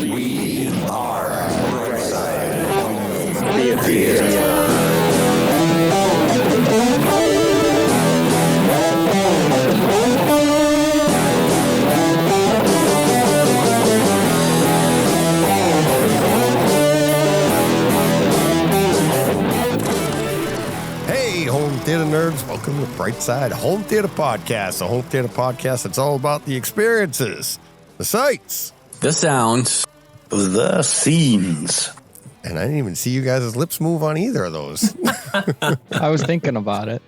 We are Brightside Theater. Hey, home theater nerds, welcome to Brightside Home Theater Podcast, a home theater podcast that's all about the experiences, the sights, the sounds, The scenes. and I didn't even see you guys' lips move on either of those. I was thinking about it.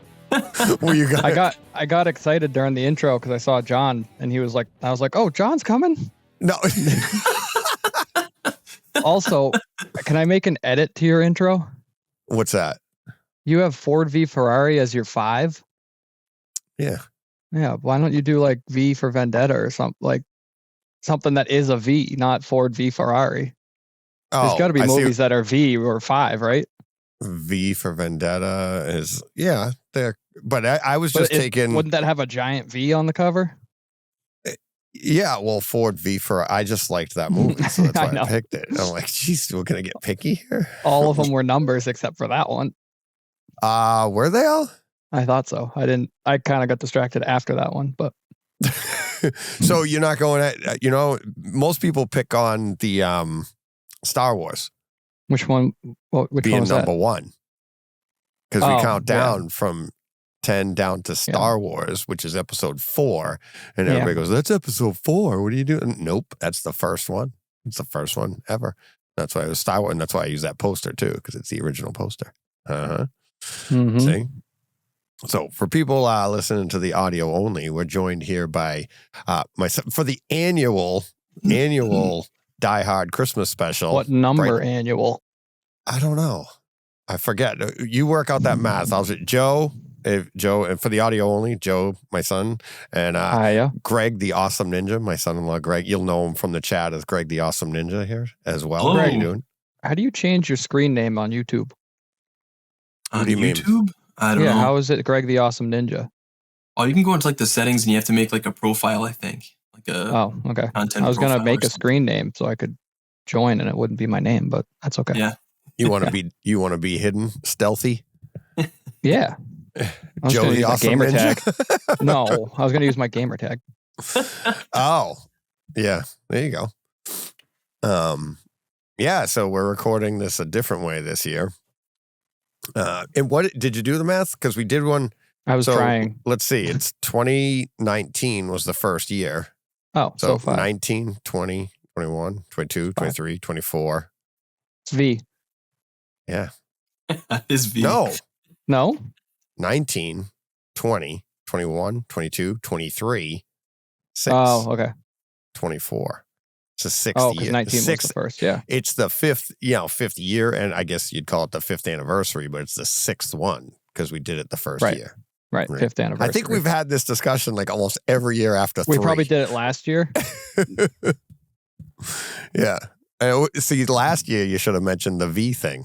Well, you got, I got excited during the intro because I saw John and he was like, I was like, oh, John's coming. no. Also, can I make an edit to your intro? What's that? You have Ford v Ferrari as your 5. Yeah. Yeah. Why don't you do like V for Vendetta or something, like something that is a V, not Ford v Ferrari? There's got to be I see movies that are V or 5, right? V for Vendetta is, yeah, there. But I was But just taking, wouldn't that have a giant V on the cover? yeah, well, Ford V for, I just liked that movie, so that's I why I know. picked it. I'm like, geez, we're going to get picky here? All of them were numbers except for that one. Were they all? I thought so. I kind of got distracted after that one, but So you're not going at, most people pick on the Star Wars which one? Which one being was number that? one. Because we Oh, count yeah. down from 10 down to Star Wars, which is episode 4. And Yeah. everybody goes, that's episode 4. What are you doing? Nope, that's the first one. It's the first one ever. That's why it was Star Wars. And that's why I use that poster too, because it's the original poster. Uh-huh. Mhm. See? So for people listening to the audio only, we're joined here by myself for the annual Die Hard Christmas special. What number Right. annual? I don't know. I forget. You work out that math. I'll say Joe, and for the audio only, Joe, my son, and Yeah. Greg, the awesome ninja, my son-in-law, Greg. You'll know him from the chat as Greg, the awesome ninja here as well. Hello. How are you doing? How do you change your screen name on YouTube? What On do you mean? YouTube? I don't know. How is it Greg the Awesome Ninja? Oh, you can go into like the settings and you have to make like a profile, I think. Like a Oh, okay. content I was going to profile make or a something. screen name so I could join and it wouldn't be my name, but that's okay. Yeah. You want to be hidden, stealthy? Yeah. I was Joe going to the use my awesome gamer ninja? tag. No, I was going to use my gamer tag. Oh, yeah. There you go. Yeah. So we're recording this a different way this year. And what did you do the math? Because we did one. I was So trying. let's see. It's 2019 was the first year. Oh, So so 5. 19, 20, 21, 22, 23, 24. It's V. Yeah. This V. No. No? 19, 20, 21, 22, 23, 6, Oh, okay. 24. It's the sixth Oh, because year. 19 was Sixth, the first. Yeah. it's the fifth year, and I guess you'd call it the 5th anniversary, but it's the 6th one because we did it the first Right. year. Right. Right. 5th anniversary. I think we've had this discussion like almost every year after We 3. probably did it last year. Yeah. See, last year you should have mentioned the V thing.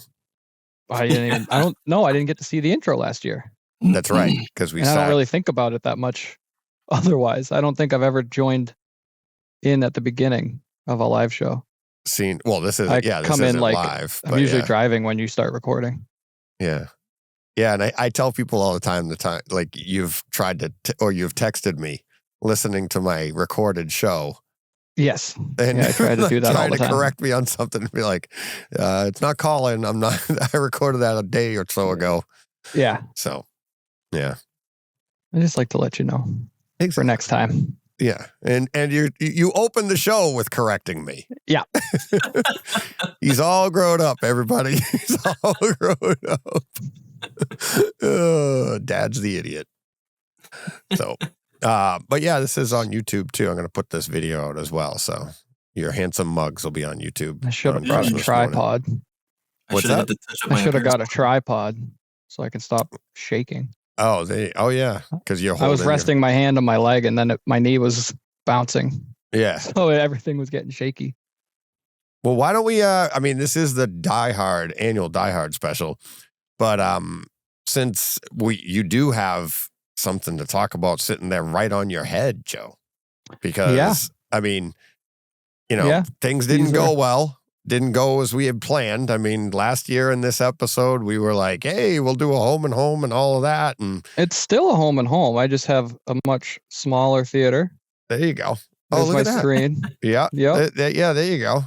I didn't get to see the intro last year. That's right, because we And I sat. don't really think about it that much otherwise. I don't think I've ever joined in at the beginning of a live show. Seen. Well, this is I this come in isn't like- live. I'm but usually yeah. driving when you start recording. Yeah. Yeah. And I tell people all the time, like you've tried to, or you've texted me listening to my recorded show. Yes. And Yeah, I try to do that all trying the to time. correct me on something and be like, it's not calling. I'm not, I recorded that a day or so ago. Yeah. So, yeah. I just like to let you know for Exactly. next time. Yeah. And you opened the show with correcting me. Yeah. He's all grown up, everybody. He's all grown up. Dad's the idiot. So, but yeah, this is on YouTube too. I'm going to put this video out as well. So your handsome mugs will be on YouTube. I should have on brought a Christmas morning. tripod. I What's should have had that? to touch up I my should have got a appearance. tripod so I can stop shaking. Oh, yeah. Because you're I holding. was resting my hand on my leg and then my knee was bouncing. Yeah. So everything was getting shaky. Well, why don't we? I mean, this is the annual Die Hard special, but since you do have something to talk about sitting there right on your head, Joe, because Yeah. I mean, Yeah, things didn't these go are- well. Didn't go as we had planned. I mean, last year in this episode, we were like, hey, we'll do a home and home and all of that. And it's still a home and home. I just have a much smaller theater. there you go. There's look my at that. screen. Yeah. Yep. Yeah, there you go.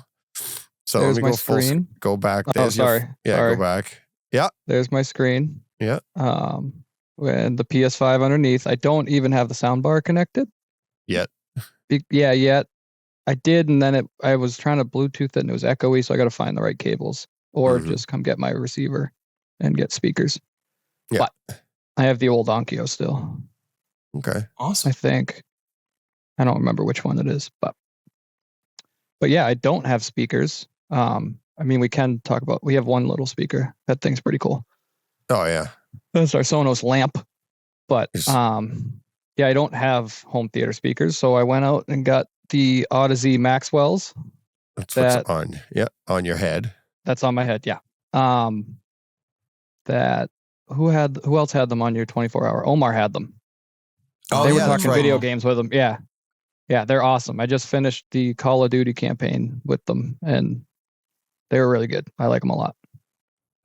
So There's let me my go screen. go back. Oh, There's your- sorry. yeah, Sorry. go back. Yeah. There's my screen. Yeah. And the PS5 underneath. I don't even have the soundbar connected. Yet. Yet. I did, and then I was trying to Bluetooth it, and it was echoey, so I got to find the right cables, or Mhm. just come get my receiver and get speakers. Yeah. But I have the old Onkyo still. Okay. Awesome. I think. I don't remember which one it is, but yeah, I don't have speakers. I mean, we can talk about. We have one little speaker. That thing's pretty cool. Oh, yeah. That's our Sonos lamp. But Yes. yeah, I don't have home theater speakers, so I went out and got the Odyssey Maxwell's. That's That- what's on your head. That's on my head, yeah. That who else had them on your 24-hour? Omar had them. Oh, They were yeah, that's talking right. video games with them. Yeah. Yeah, they're awesome. I just finished the Call of Duty campaign with them, and they were really good. I like them a lot.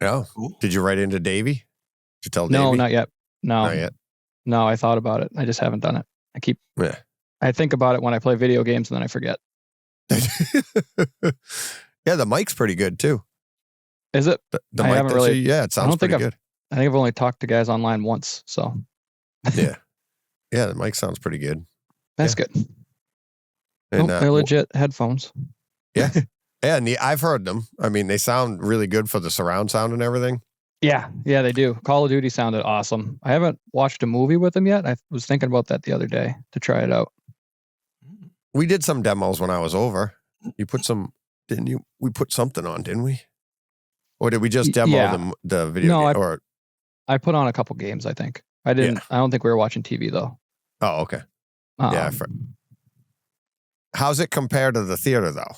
Yeah. Cool. Did you write into Davey? Did you tell Davey? No, not yet. No, Not yet. no, I thought about it. I just haven't done it. Yeah. I think about it when I play video games, and then I forget. Yeah, the mic's pretty good too. Is it? The I mic haven't that really- yeah, it sounds don't think pretty good. I think I've only talked to guys online once, so Yeah. Yeah, the mic sounds pretty good. that's good. And Nope, they're legit headphones. yeah, and I've heard them. I mean, they sound really good for the surround sound and everything. Yeah, they do. Call of Duty sounded awesome. I haven't watched a movie with them yet. I was thinking about that the other day to try it out. We did some demos when I was over. You put some, didn't you? We put something on, didn't we? Or did we just demo Yeah. the video No, game? Or I put on a couple games, I think. I didn't. I don't think we were watching TV though. oh, okay. Yeah, How's it compared to the theater though?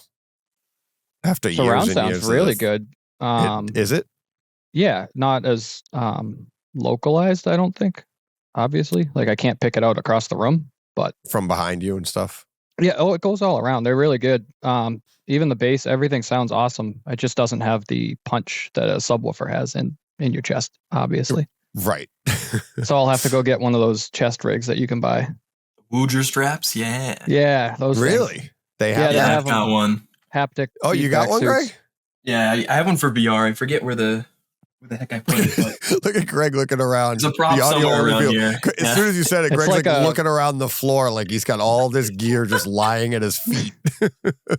After years surround and sounds years, of really this- good. Is it? Yeah, not as localized, I don't think. Obviously, like I can't pick it out across the room, but From behind you and stuff. yeah, it goes all around. They're really good. Even the bass, everything sounds awesome. It just doesn't have the punch that a subwoofer has in your chest, obviously. Right. So I'll have to go get one of those chest rigs that you can buy. Wooger straps, yeah. Yeah, those things. Really? They Yeah, have they Yeah, that? have I've got one. Haptic. Oh, you got feedback one, suits. Greg? Yeah, I have one for VR. I forget where the heck I put it, but Look at Greg looking around. there's a prop The audio somewhere only around field. here. As Yeah. soon as you said it, It's Greg's like like a- looking around the floor like he's got all this gear just lying at his feet.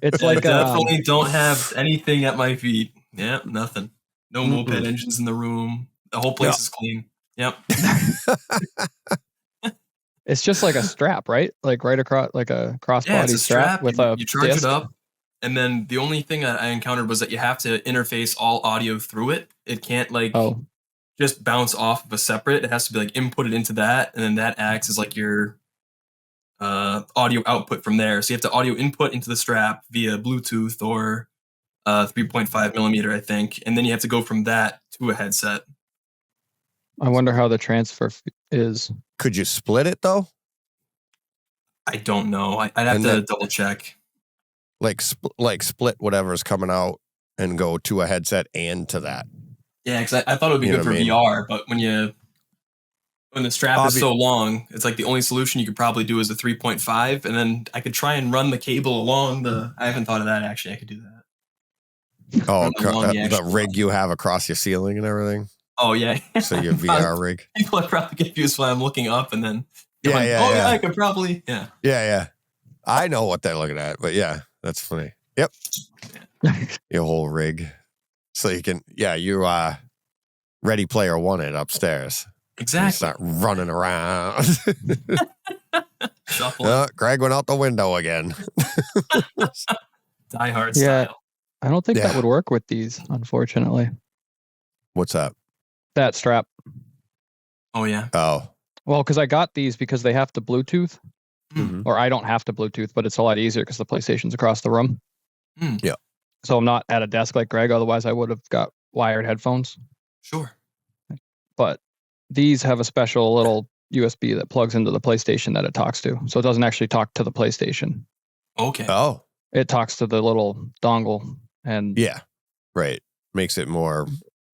It's I like definitely don't have anything at my feet. Yeah, nothing. No moped Mm-mm. engines in the room. The whole place Yeah. is clean. Yep. it's just like a strap, right? Like right across, like a crossbody Yeah, it's a strap. with you, a you charge disc. it up, and then the only thing that I encountered was that you have to interface all audio through it. It can't Oh, just bounce off of a separate. It has to be like inputted into that, and then that acts as like your audio output from there. So you have to audio input into the strap via Bluetooth or 3.5 millimeter, I think, and then you have to go from that to a headset. I wonder how the transfer is. Could you split it though? I don't know. I'd have And to then- double check. Like split whatever's coming out and go to a headset and to that. Yeah, because I thought it would be You know good for what I mean? VR, but when the strap is so long, it's like the only solution you could probably do is a 3.5, and then I could try and run the cable along the. I haven't thought of that actually. I could do that. Oh, Along the the actual rig you have across your ceiling and everything. Oh yeah. So your VR rig. People are probably confused when I'm looking up and then. Yeah, going, yeah, oh yeah. I could probably. Yeah. Yeah. I know what they're looking at, but yeah, that's funny. Yep. Your whole rig. So you can, you Ready Player One it upstairs. You Exactly. start running around. Shuffle. Greg went out the window again. Die Hard Yeah. style. I don't think Yeah. that would work with these, unfortunately. What's up? That strap. Oh yeah. Oh. Well, because I got these because they have to Bluetooth, Mhm. or I don't have to Bluetooth, but it's a lot easier because the PlayStation's across the room. Hmm. Yeah. So I'm not at a desk like Greg. Otherwise, I would have got wired headphones. Sure. But these have a special little USB that plugs into the PlayStation that it talks to. So it doesn't actually talk to the PlayStation. Okay. Oh. it talks to the little dongle, and Yeah. Right. Makes it more.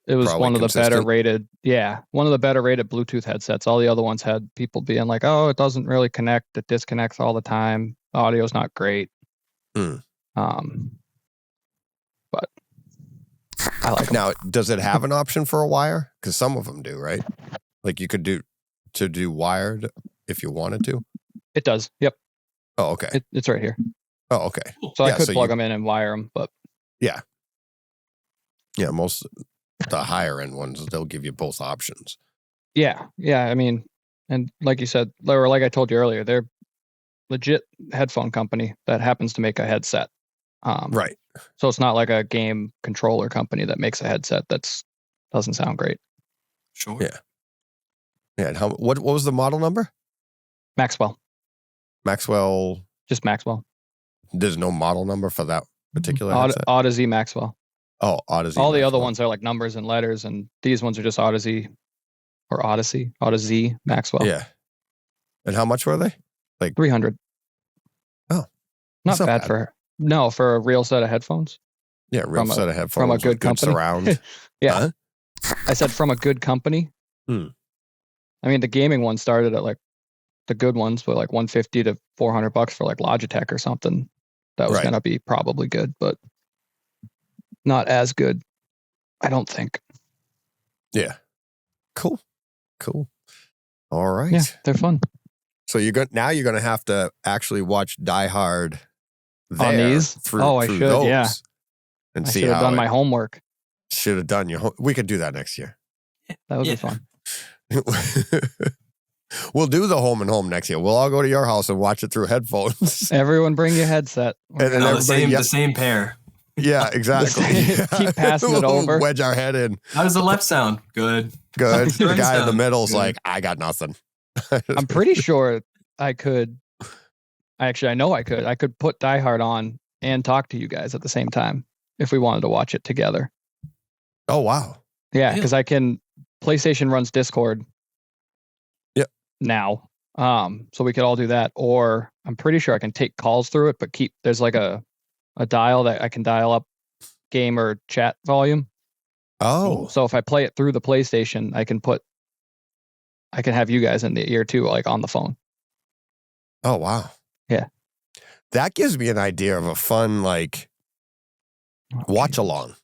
it was probably one of the better consistent. rated. Yeah, one of the better rated Bluetooth headsets. All the other ones had people being like, "Oh, it doesn't really connect. It disconnects all the time. The audio's not great." Hmm. But I like them. Now, does it have an option for a wire? Because some of them do, right? Like you could do wired if you wanted to. It does. Yep, Oh, okay. it's right here. Oh, okay. So I Yeah, could so plug you- them in and wire them, but Yeah, most the higher end ones, they'll give you both options. yeah. I mean, and like you said, or like I told you earlier, they're legit headphone company that happens to make a headset. Right. So it's not like a game controller company that makes a headset doesn't sound great. Sure. Yeah. Yeah. And what was the model number? Maxwell, Maxwell. just Maxwell. There's no model number for that particular headset. Odyssey Maxwell. Oh, Odyssey. All the other Maxwell. ones are like numbers and letters, and these ones are just Odyssey or Odyssey Maxwell. Yeah. And how much were they? 300. Oh, not that's not bad bad. for a real set of headphones. Yeah, real From a- set of headphones from a with good company. surround. Yeah, Huh? I said from a good company. Hmm. I mean, the gaming one started at like the good ones were like $150 to $400 for like Logitech or something. That was Right. gonna be probably good, but not as good, I don't think. Yeah. Cool. All right. Yeah, they're fun. So you're going to have to actually watch Die Hard On there these? through, Oh, I through should, those yeah. and I see should have how done my homework. should have done your we could do that next year. That would Yeah. be fun. We'll do the home and home next year. We'll all go to your house and watch it through headphones. Everyone bring your headset. And then No, the everybody- same yep. the same pair. Yeah, exactly. Keep passing it We'll over. Wedge our head in. How does the left sound? Good. Good. The Right guy in the sound. middle's Good. like, I got nothing. I'm pretty sure I could. Actually, I know I could. I could put Die Hard on and talk to you guys at the same time if we wanted to watch it together. Oh, wow. Yeah, Yeah. because I can. PlayStation runs Discord. Yep. Now, so we could all do that, or I'm pretty sure I can take calls through it, but there's like a dial that I can dial up game or chat volume. Oh, So if I play it through the PlayStation, I can have you guys in the ear too, like on the phone. oh, wow. Yeah. That gives me an idea of a fun, like, watch along.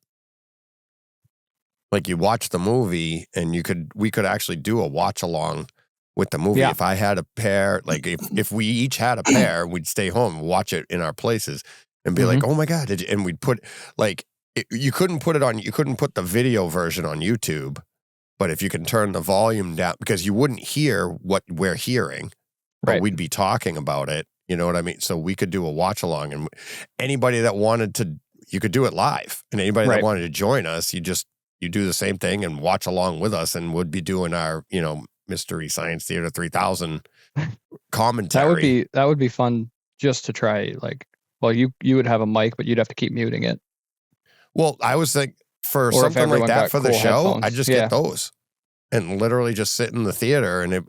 Like you watch the movie and we could actually do a watch along with the movie. Yeah. If I had a pair, like if we each had a pair, we'd stay home, watch it in our places and be like, oh my God. And we'd put you couldn't put the video version on YouTube, but if you can turn the volume down, because you wouldn't hear what we're hearing, but Right. we'd be talking about it. You know what I mean? So we could do a watch along, and anybody that wanted to, you could do it live, and anybody Right. that wanted to join us, you do the same thing and watch along with us, and would be doing our, Mystery Science Theater 3000 commentary. That would be fun just to try. Like, well, you would have a mic, but you'd have to keep muting it. Well, I was like, for Or if something like everyone that got for the cool show, headphones. I just Yeah. get those and literally just sit in the theater, and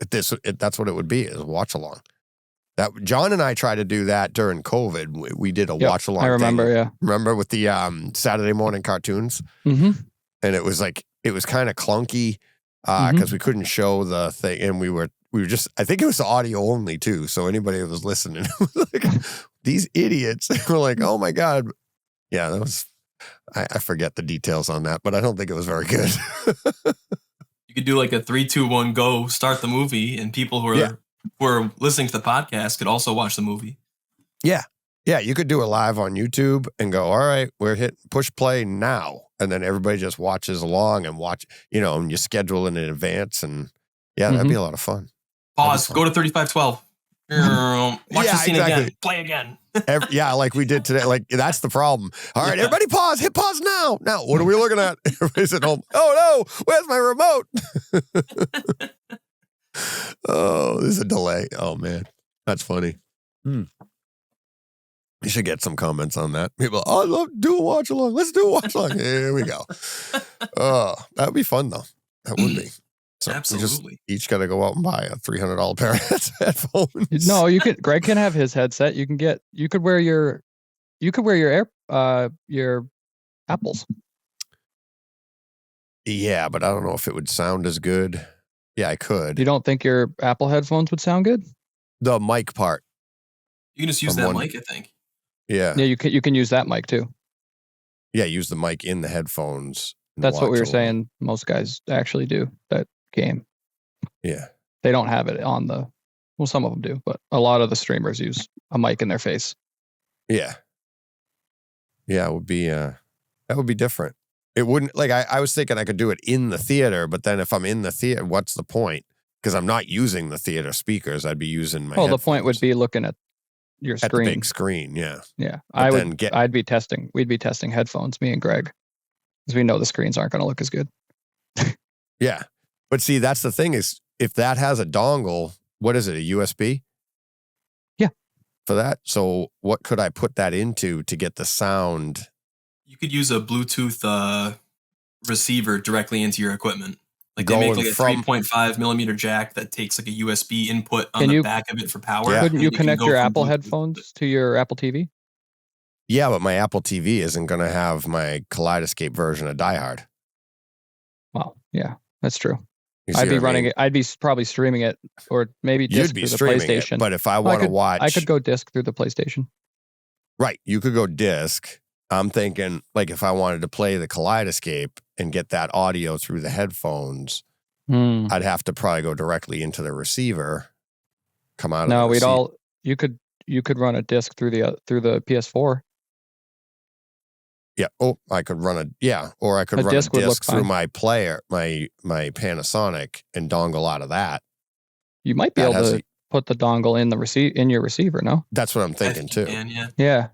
that's what it would be, is watch along. That John and I tried to do that during COVID. We did a Yep, watch along. I remember. thing. Yeah. Remember with the Saturday morning cartoons, Mm-hmm. and it was kind of clunky Mhm. because we couldn't show the thing, and we were just, I think it was audio only too. So anybody that was listening was like, these idiots. We're like, oh my God. Yeah, that was, I forget the details on that, but I don't think it was very good. You could do like a 3, 2, 1, go, start the movie, and people who are listening to the podcast could also watch the movie. Yeah, you could do it live on YouTube and go, all right, push play now. And then everybody just watches along and and you schedule it in advance. And yeah, that'd be a lot of fun. Pause. fun. Go to 3512. Watch Yeah, the scene exactly. again. Play again. Yeah, like we did today. Like, that's the problem. All right, Yeah. everybody pause. Hit pause now. Now, what are we looking at? Everybody's at home. Oh, no. Where's my remote? Oh, there's a delay. Oh, man. That's funny. You should get some comments on that. People, I love do a watch along. Let's do a watch along. Here we go. Oh, that would be fun, though. That would be. So we just Absolutely. each got to go out and buy a $300 pair of headphones. No, you could. Greg can have his headset. You could wear your You could wear your Apples. Yeah, but I don't know if it would sound as good. Yeah, I could. You don't think your Apple headphones would sound good? The mic part. You can just use I'm that wondering- mic, I think. Yeah. Yeah, you can use that mic too. Yeah, use the mic in the headphones. and That's what we watch were along. saying. Most guys actually do that game. Yeah. They don't have it on the. Well, some of them do, but a lot of the streamers use a mic in their face. Yeah. Yeah, it would be that would be different. It wouldn't like I was thinking I could do it in the theater, but then if I'm in the theater, what's the point? Because I'm not using the theater speakers. I'd be using my Well, the point would headphones be looking at your at the screen. big screen, yeah. Yeah, But then get I'd be testing. We'd be testing headphones, me and Greg, because we know the screens aren't going to look as good. yeah. But see, that's the thing is if that has a dongle, what is it, a USB? Yeah. For that. So what could I put that into to get the sound? You could use a Bluetooth receiver directly into your equipment. Like they make Going like a from- 3.5 millimeter jack that takes like a USB input on Can the you- back of it for power. Yeah. Couldn't and you can connect go your from Apple Bluetooth headphones to your Apple TV? Yeah, but my Apple TV isn't going to have my Kaleidoscape version of Die Hard. Well, yeah, that's true. You see I'd be what I running mean? it. I'd be probably streaming it, or maybe disc You'd be through the streaming PlayStation. it, but if I Well, want to watch, I could go disc through the PlayStation. right, you could go disc. I'm thinking like if I wanted to play the Kaleidoscape and get that audio through the headphones, Hmm. I'd have to probably go directly into the receiver. Come out. No, of the we'd receiver. all. You could run a disc through the PS4. Yeah. Oh, I could run a or I could A run disc a would look disc through fine. my player, my Panasonic, and dongle out of that. You might be That able has to put the dongle in in your receiver. No. That's what I'm I thinking think you too. can, yeah.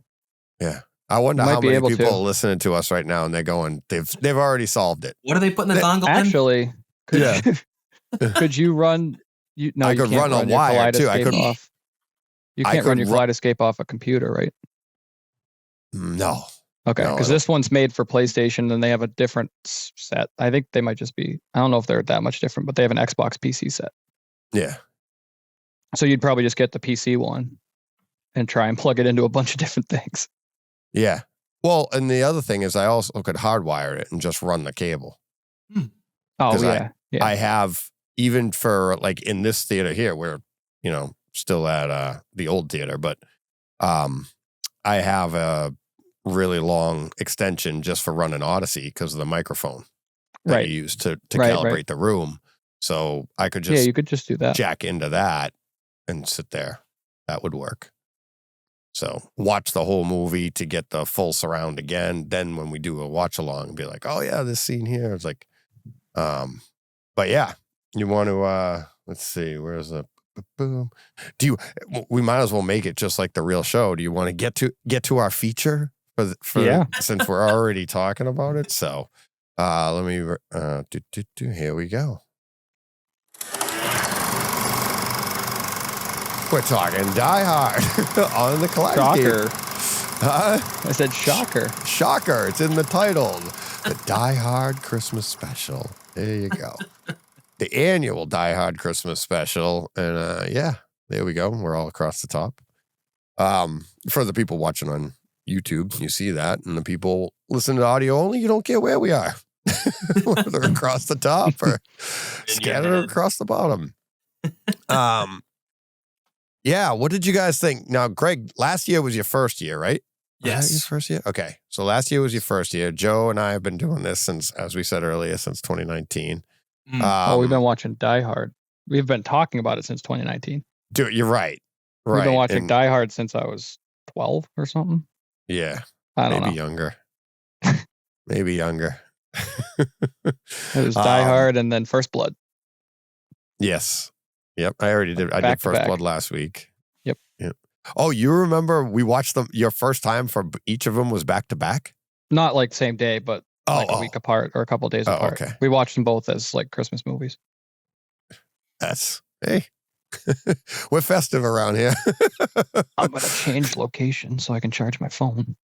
Yeah. I wonder You might how be many able people to. are listening to us right now and they're going, they've already solved it. What are they putting the They- dongle in? Actually, could Yeah. could you run? No, I you could can't run a your wire, too. I Kaleidoscape could- off. You I can't run could your run- Kaleidoscape off a computer, right? No. Okay, No, I because don't. this one's made for PlayStation, and they have a different set. I think they might just be. I don't know if they're that much different, but they have an Xbox PC set. Yeah. So you'd probably just get the PC one and try and plug it into a bunch of different things. Yeah. Well, and the other thing is I also could hardwire it and just run the cable. Oh 'Cause yeah, yeah. I have, even for like in this theater here, we're, still at the old theater, but I have a really long extension just for running Odyssey because of the microphone that Right. you use to Right, calibrate right. the room. So I could Yeah, just you could just do that. jack into that and sit there. That would work. So watch the whole movie to get the full surround again. Then when we do a watch along, be like, oh yeah, this scene here. It's like, but yeah, you want to, let's see, where's the boom? We might as well make it just like the real show. Do you want to get to our feature Yeah. since we're already talking about it? So, let me, here we go. We're talking Die Hard on the Kaleidoscape. Shocker. I said shocker. Shocker. It's in the title. The Die Hard Christmas Special. There you go. The annual Die Hard Christmas Special. And yeah, there we go. We're all across the top. For the people watching on YouTube, you see that. And the people listening to audio only, you don't get where we are. Whether across the top or scattered head. across the bottom. Yeah, what did you guys think? Now, Greg, last year was your first year, right? Was that your Yes. first year? Okay. So last year was your first year. Joe and I have been doing this since, as we said earlier, since 2019. Mm. We've been watching Die Hard. We've been talking about it since 2019. Dude, you're right. Right. We've been watching And- Die Hard since I was 12 or something. Yeah. I don't Maybe know. younger. Maybe younger. It was Die Um, Hard and then First Blood. Yes. Yep. I already did. I Back did to First back. Blood last week. Yep. Oh, you remember we watched them? Your first time for each of them was back to back? Not like same day, but like a week apart or a couple days Oh, apart. okay. We watched them both as like Christmas movies. Hey. We're festive around here. I'm gonna change location so I can charge my phone.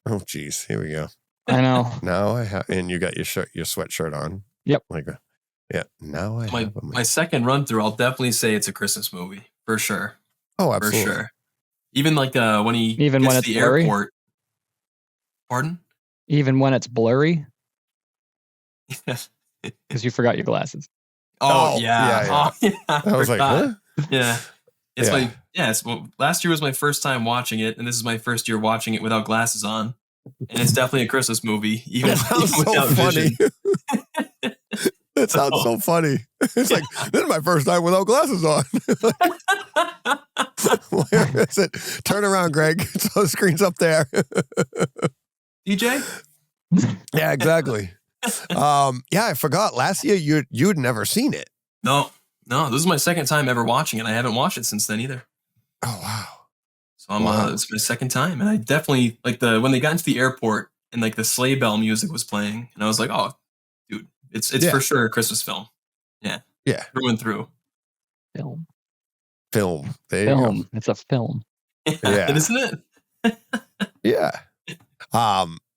Oh, geez. Here we go. I know. Now I have, and you got your shirt, your sweatshirt on. Yep. Yeah. Now I My have a my second run through, I'll definitely say it's a Christmas movie for sure. Oh, For absolutely. sure. Even like when he Even gets when to it's the blurry? airport. Pardon? Even when it's blurry, Oh, because you forgot your glasses. Oh, yeah. yeah. Oh, yeah. I was like, forgot. huh? Yeah. It's Yeah. last year was my first time watching it, and this is my first year watching it without glasses on. And it's definitely a Christmas movie, even, That sounds even so without funny. vision. That sounds so funny. It's like, this is my first time without glasses on. Where is it? Turn around, Greg. So the screen's up there. DJ? Yeah, exactly. Yeah, I forgot. Last year you'd never seen it. No, this is my second time ever watching it. I haven't watched it since then either. Oh wow. So it's my second time, and I definitely like when they got into the airport and like the sleigh bell music was playing, and I was like, oh, dude, it's Yeah. for sure a Christmas film. Yeah, through and through. Film. There you go. Film. It's a film. Yeah. Isn't it? Yeah.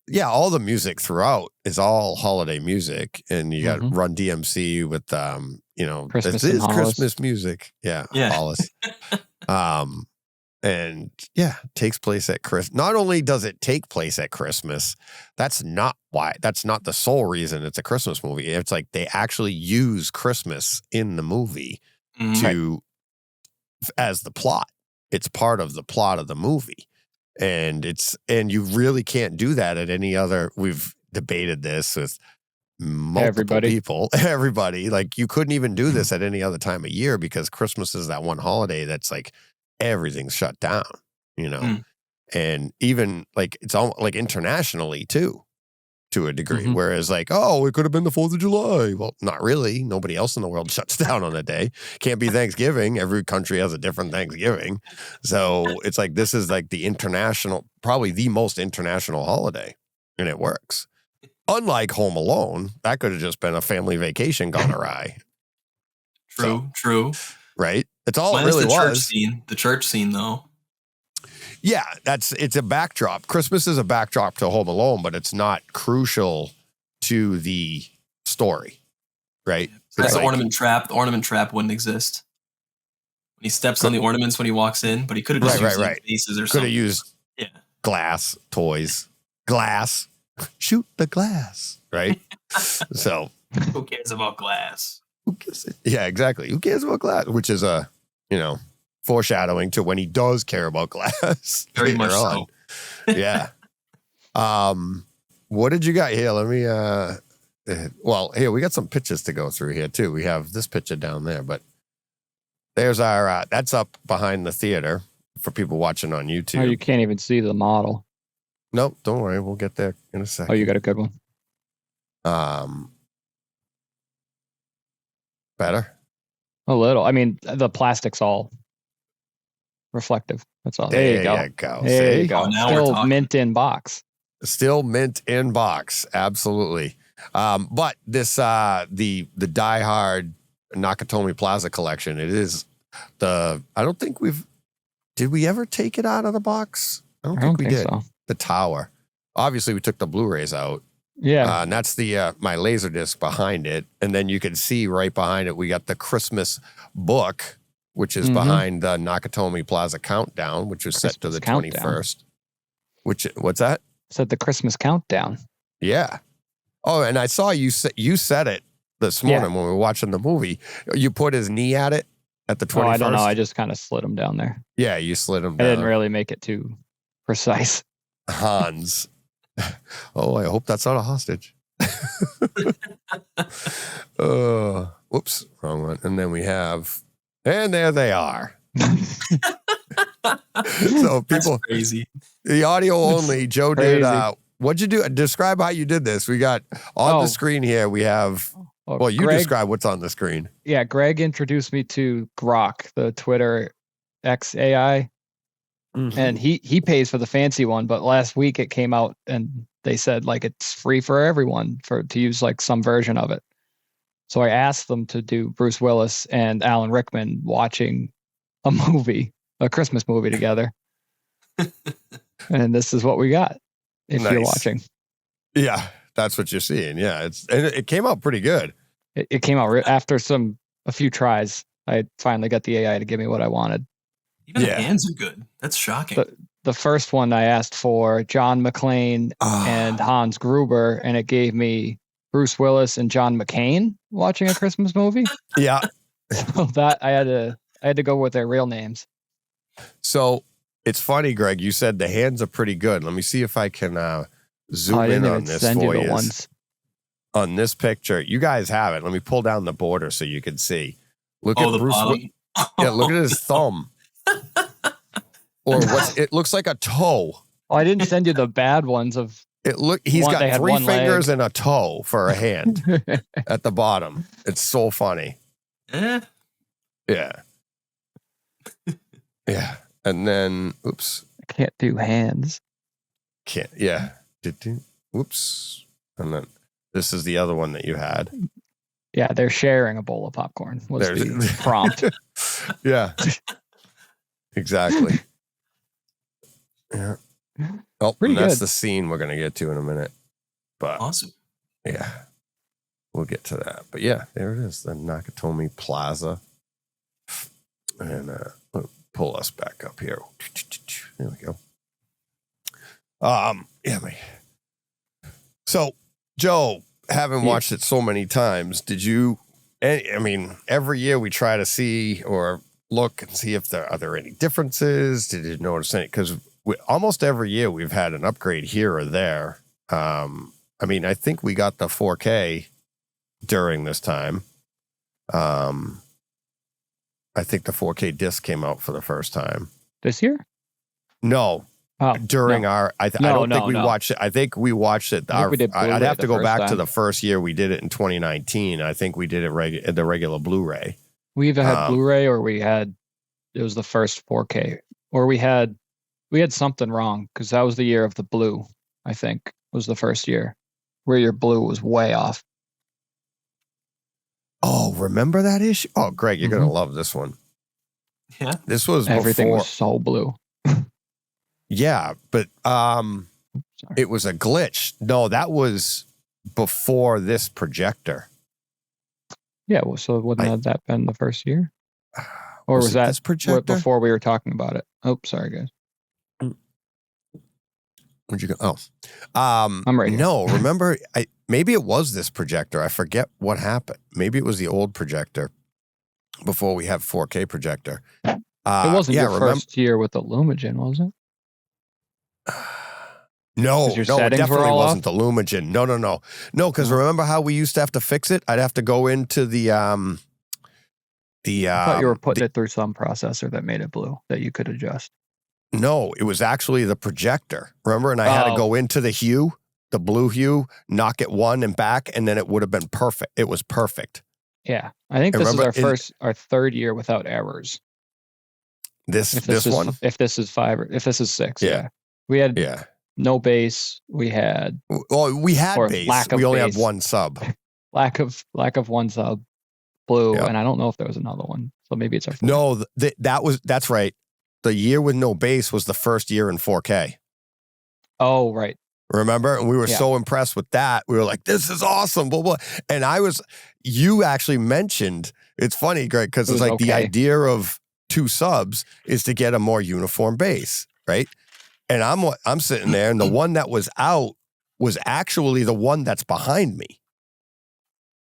Yeah, all the music throughout is all holiday music. And you got Mhm. Run DMC with Christmas this in is Hollis. Christmas music. Yeah. Yeah. Hollis. And yeah, takes place at Christmas. Not only does it take place at Christmas, that's not the sole reason it's a Christmas movie. It's like they actually use Christmas in the movie Mhm. as the plot. It's part of the plot of the movie. And you really can't do that at any other. We've debated this with multiple people. Everybody, like, you couldn't even do this at any other time of year because Christmas is that one holiday that's like everything's shut down, and even like it's all like internationally too, to a degree. Mhm. Whereas like, oh, it could have been the 4th of July. Well, not really. Nobody else in the world shuts down on a day. Can't be Thanksgiving. Every country has a different Thanksgiving. So it's like, this is like the international, probably the most international holiday, and it works. Unlike Home Alone, that could have just been a family vacation gone awry. True. Right? It's all Minus it really the church was. scene. The church scene, though. Yeah, it's a backdrop. Christmas is a backdrop to Home Alone, but it's not crucial to the story, right? That's It's the like- ornament trap. The ornament trap wouldn't exist. When he steps on the ornaments when he walks in, but he could have just used like, faces or Could something. have used glass, toys, glass, shoot the glass, right? So Who cares about glass? who gives it? Yeah, exactly. Who cares about glass? Which is foreshadowing to when he does care about glass. Very later much on. so. Yeah. What did you got here? Let me here we got some pictures to go through here too. We have this picture down there, but there's our that's up behind the theater for people watching on YouTube. Oh, you can't even see the model. Nope, don't worry, we'll get there in a Oh, second. you got a good one. Better. A little. I mean, the plastic's all reflective. That's all. There you go. go. There See? you go. Oh, now we're Still talking. mint in box. Still mint in box, absolutely. But this the Die Hard Nakatomi Plaza collection, it is I don't think did we ever take it out of the box? I don't think we did. so. The tower. Obviously, we took the Blu-rays out. Yeah. And that's the my laser disc behind it. And then you can see right behind it, we got the Christmas book, which is Mhm. behind the Nakatomi Plaza Countdown, which is set to Christmas the Countdown. 21st. What's that? Said the Christmas countdown. Yeah. Oh, and I saw you said it this morning when we were watching the movie. You put his knee at it at the 21st. Oh, I don't know. I just kind of slid them down there. Yeah, you slid him I down. didn't really make it too precise. Hans. Oh, I hope that's not a hostage. Whoops, wrong one. And then we have, and there they are. So That's people, crazy. the audio only. Joe did. Crazy. What'd you do? Describe how you did this. We got on the screen here. We have. Oh, Well, you Greg, describe what's on the screen. Yeah, Greg introduced me to Grok, the Twitter X AI, and he pays for the fancy one. But last week it came out and they said like it's free for everyone to use like some version of it. So I asked them to do Bruce Willis and Alan Rickman watching a Christmas movie together, and this is what we got. If you're Nice. watching, Yeah, that's what you're seeing. Yeah, it came out pretty good. it came out after a few tries. I finally got the AI to give me what I wanted. Even Yeah. the hands are good. That's shocking. the first one I asked for John McClane and Hans Gruber, and it gave me Bruce Willis and John McCain watching a Christmas movie. Yeah. So that I had to go with their real names. So it's funny, Greg. You said the hands are pretty good. Let me see if I can zoom I didn't in even on this send you for the you. ones. On this picture, you guys have it. Let me pull down the border so you can see. Look Oh, at the Bruce. bottom. Yeah, look at his thumb. Or what's it looks like a toe. Oh, I didn't send you the bad ones of. He's They got had 3 one fingers leg. and a toe for a hand at the bottom. It's so funny. Eh, Yeah. Yeah. And then oops. I can't do hands. Can't yeah. Whoops. And then this is the other one that you had. Yeah, they're sharing a bowl of popcorn. Was the prompt. Yeah. Exactly. Yeah. Oh, Pretty and that's good. the scene we're gonna get to in a minute. But awesome. yeah, we'll get to that. But yeah, there it is, the Nakatomi Plaza. And pull us back up here. There we go. Yeah, so Joe, having watched it so many times, did you? I mean, every year we try to see or look and see if are there any differences. Did you notice any? Because almost every year we've had an upgrade here or there. I mean, I think we got the 4K during this time. I think the 4K disc came out for the first time. This year? No, Oh, during no. our, I don't No, think we no. watched it. I think we watched it. I think we did I'd Blu-ray have to the go first back to time. the first year we did it in 2019. I think we did it the regular Blu-ray. We either had Blu-ray or it was the first 4K, or we had something wrong because that was the year of the blue. I think was the first year where your blue was way off. Oh, remember that issue? Oh, Greg, you're gonna love this one. Yeah. This was Everything before. was so blue. Yeah, but Sorry. it was a glitch. No, that was before this projector. Yeah, well, so wouldn't that been the first year? Or was it that this projector? before we were talking about it? Oh, sorry, guys. Where'd you go? Oh, I'm right here. No, remember? Maybe it was this projector. I forget what happened. Maybe it was the old projector before we had 4K projector. It wasn't your remember? first year with the Lumagen, was it? No, 'Cause your it settings were definitely all wasn't the Lumagen. No, because remember how we used to have to fix it? I'd have to go into the I thought you were putting it through some processor that made it blue that you could adjust. No, it was actually the projector. Remember? And I had to go into the hue, the blue hue, knock it one and back, and then it would have been perfect. It was perfect. Yeah, I think And this remember, is our third year without errors. This If one? if this is 5 or if this is 6, Yeah. we had Yeah. no bass. We had Well, we had Or base. lack of We only base. had one sub. lack of one sub, blue, Yeah. and I don't know if there was another one. So maybe it's our fourth. No, that's right. The year with no base was the first year in 4K. Oh, right. Remember? And we were Yeah. so impressed with that. We were like, this is awesome, blah, blah. And you actually mentioned, it's funny, Greg, because It it's was like the okay. idea of 2 subs is to get a more uniform base, right? And I'm sitting there, and the one that was out was actually the one that's behind me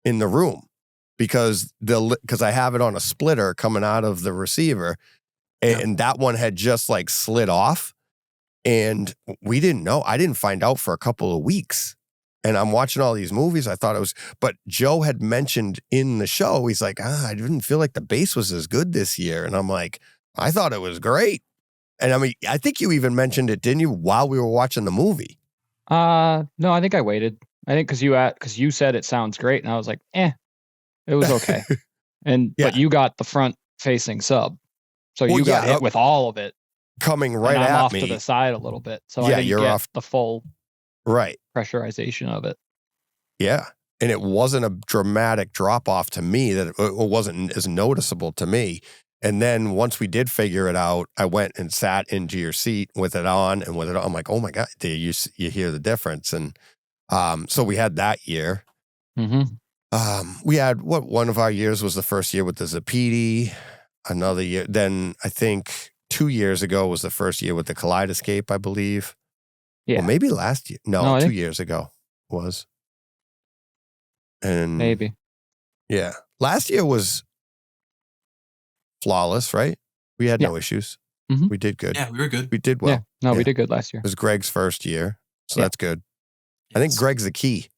in the room because I have it on a splitter coming out of the receiver, and that one had just like slid off. And we didn't know. I didn't find out for a couple of weeks. And I'm watching all these movies. I thought it was, but Joe had mentioned in the show, he's like, I didn't feel like the bass was as good this year. And I'm like, I thought it was great. And I mean, I think you even mentioned it, didn't you, while we were watching the movie? No, I think I waited. I think because you said it sounds great, and I was like, it was okay. But you got the front facing sub, so Well, you got yeah, hit with all of it. Coming right and I'm at off me. to the side a little bit, so Yeah, I didn't you're get off. the full Right. pressurization of it. Yeah. And it wasn't a dramatic drop off to me, that it wasn't as noticeable to me. And then once we did figure it out, I went and sat into your seat with it on and with it on. I'm like, oh my God, you hear the difference. And so we had that year. Mm-hmm. We had one of our years was the first year with the Zapiti, another year. Then I think 2 years ago was the first year with the Kaleidoscape, I believe. Yeah. Well, maybe last year. No, No, I 2 think- years ago was. And Maybe. yeah, last year was flawless, right? We had no issues. Mhm. We did good. Yeah, we were good. We did well. Yeah. No, yeah. we did good last year. It was Greg's first year, so Yeah. that's good. I think Greg's the key.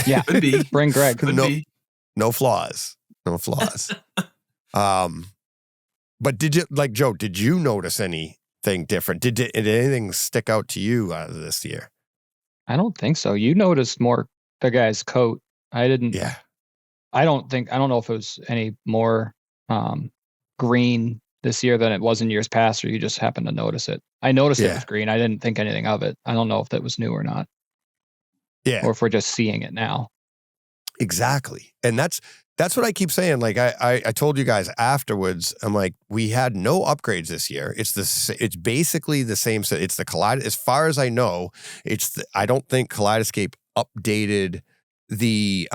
Yeah. Could be. Bring Greg. Could No. be. No flaws. No flaws. But did you, like Joe, did you notice anything different? Did anything stick out to you out of this year? I don't think so. You noticed more the guy's coat. I didn't. Yeah. I don't know if it was any more green this year than it was in years past, or you just happened to notice it. I noticed it Yeah. was green. I didn't think anything of it. I don't know if that was new or not, Yeah. or if we're just seeing it now. Exactly. And that's what I keep saying. Like I told you guys afterwards, I'm like, we had no upgrades this year. It's basically the same. It's the as far as I know, I don't think Kaleidoscape updated the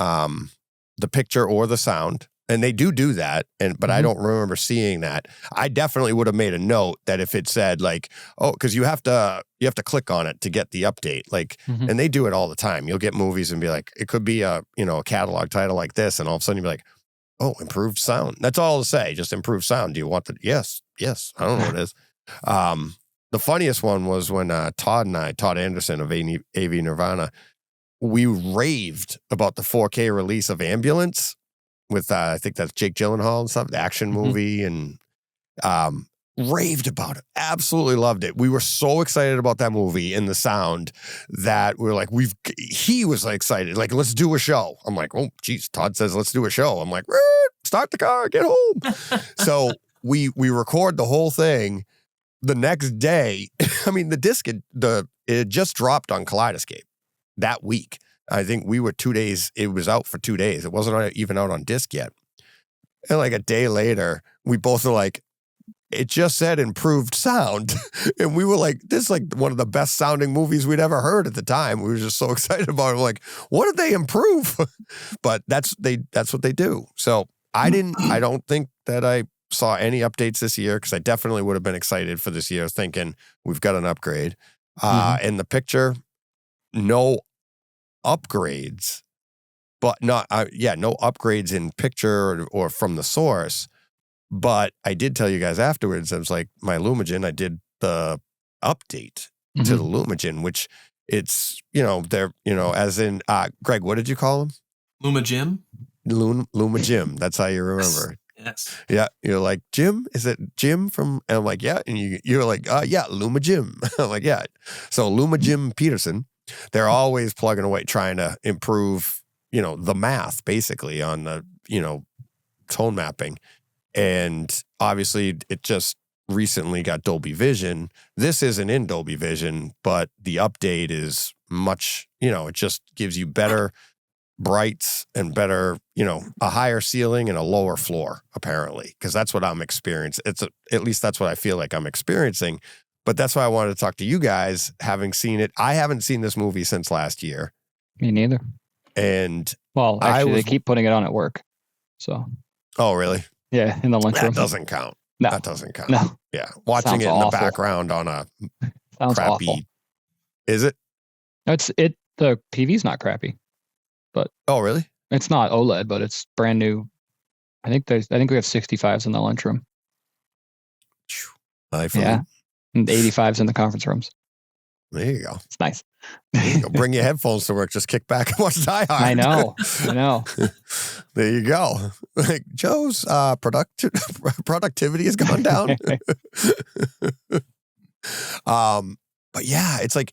picture or the sound. And they do that, but I don't remember seeing that. I definitely would have made a note that if it said like, oh, because you have to click on it to get the update. Like, and they do it all the time. You'll get movies and be like, it could be a catalog title like this, and all of a sudden you'll be like, oh, improved sound. That's all to say, just improved sound. Do you want the yes? I don't know what it is. The funniest one was when Todd Anderson of AV Nirvana, we raved about the 4K release of Ambulance. With I think that's Jake Gyllenhaal and stuff, the action movie, and raved about it. Absolutely loved it. We were so excited about that movie and the sound that we were like, he was like excited, like, let's do a show. I'm like, oh, geez, Todd says let's do a show. I'm like, start the car, get home. So we record the whole thing. The next day, I mean, the disc it just dropped on Kaleidoscape that week. I think we were 2 days, it was out for 2 days. It wasn't even out on disc yet. And like a day later, we both were like, it just said improved sound. And we were like, this is like one of the best sounding movies we'd ever heard at the time. We were just so excited about it. We're like, what did they improve? But that's what they do. So I don't think that I saw any updates this year, because I definitely would have been excited for this year thinking we've got an upgrade. In the picture, no upgrades, but no upgrades in picture or from the source. But I did tell you guys afterwards, I was like, my Lumagen, I did the update to the Lumagen, which it's, they're, as in, Greg, what did you call him? Luma Jim? Luma Jim. That's how you remember. Yes. Yeah. You're like, Jim? Is it Jim from, and I'm like, yeah. And you're like, yeah, Luma Jim. I'm like, yeah. So Luma Jim Peterson. They're always plugging away, trying to improve, the math basically on the, tone mapping. And obviously it just recently got Dolby Vision. This isn't in Dolby Vision, but the update is much, it just gives you better brights and better, a higher ceiling and a lower floor, apparently, because that's what I'm experiencing. At least that's what I feel like I'm experiencing. But that's why I wanted to talk to you guys, having seen it. I haven't seen this movie since last year. Me neither. And well, actually, they keep putting it on at work. So. Oh, really? Yeah, in the lunchroom. That doesn't count. No. That doesn't count. No. Yeah, watching Sounds it in awful. the background on a Sounds crappy. awful. Is it? The TV's not crappy, but oh, really? It's not OLED, but it's brand new. I think we have 65s in the lunchroom. Yeah. And 85s in the conference rooms. There you go. It's nice. There you go. Bring your headphones to work. Just kick back and watch Die Hard. I know. There you go. Like Joe's productivity has gone down. But yeah, it's like,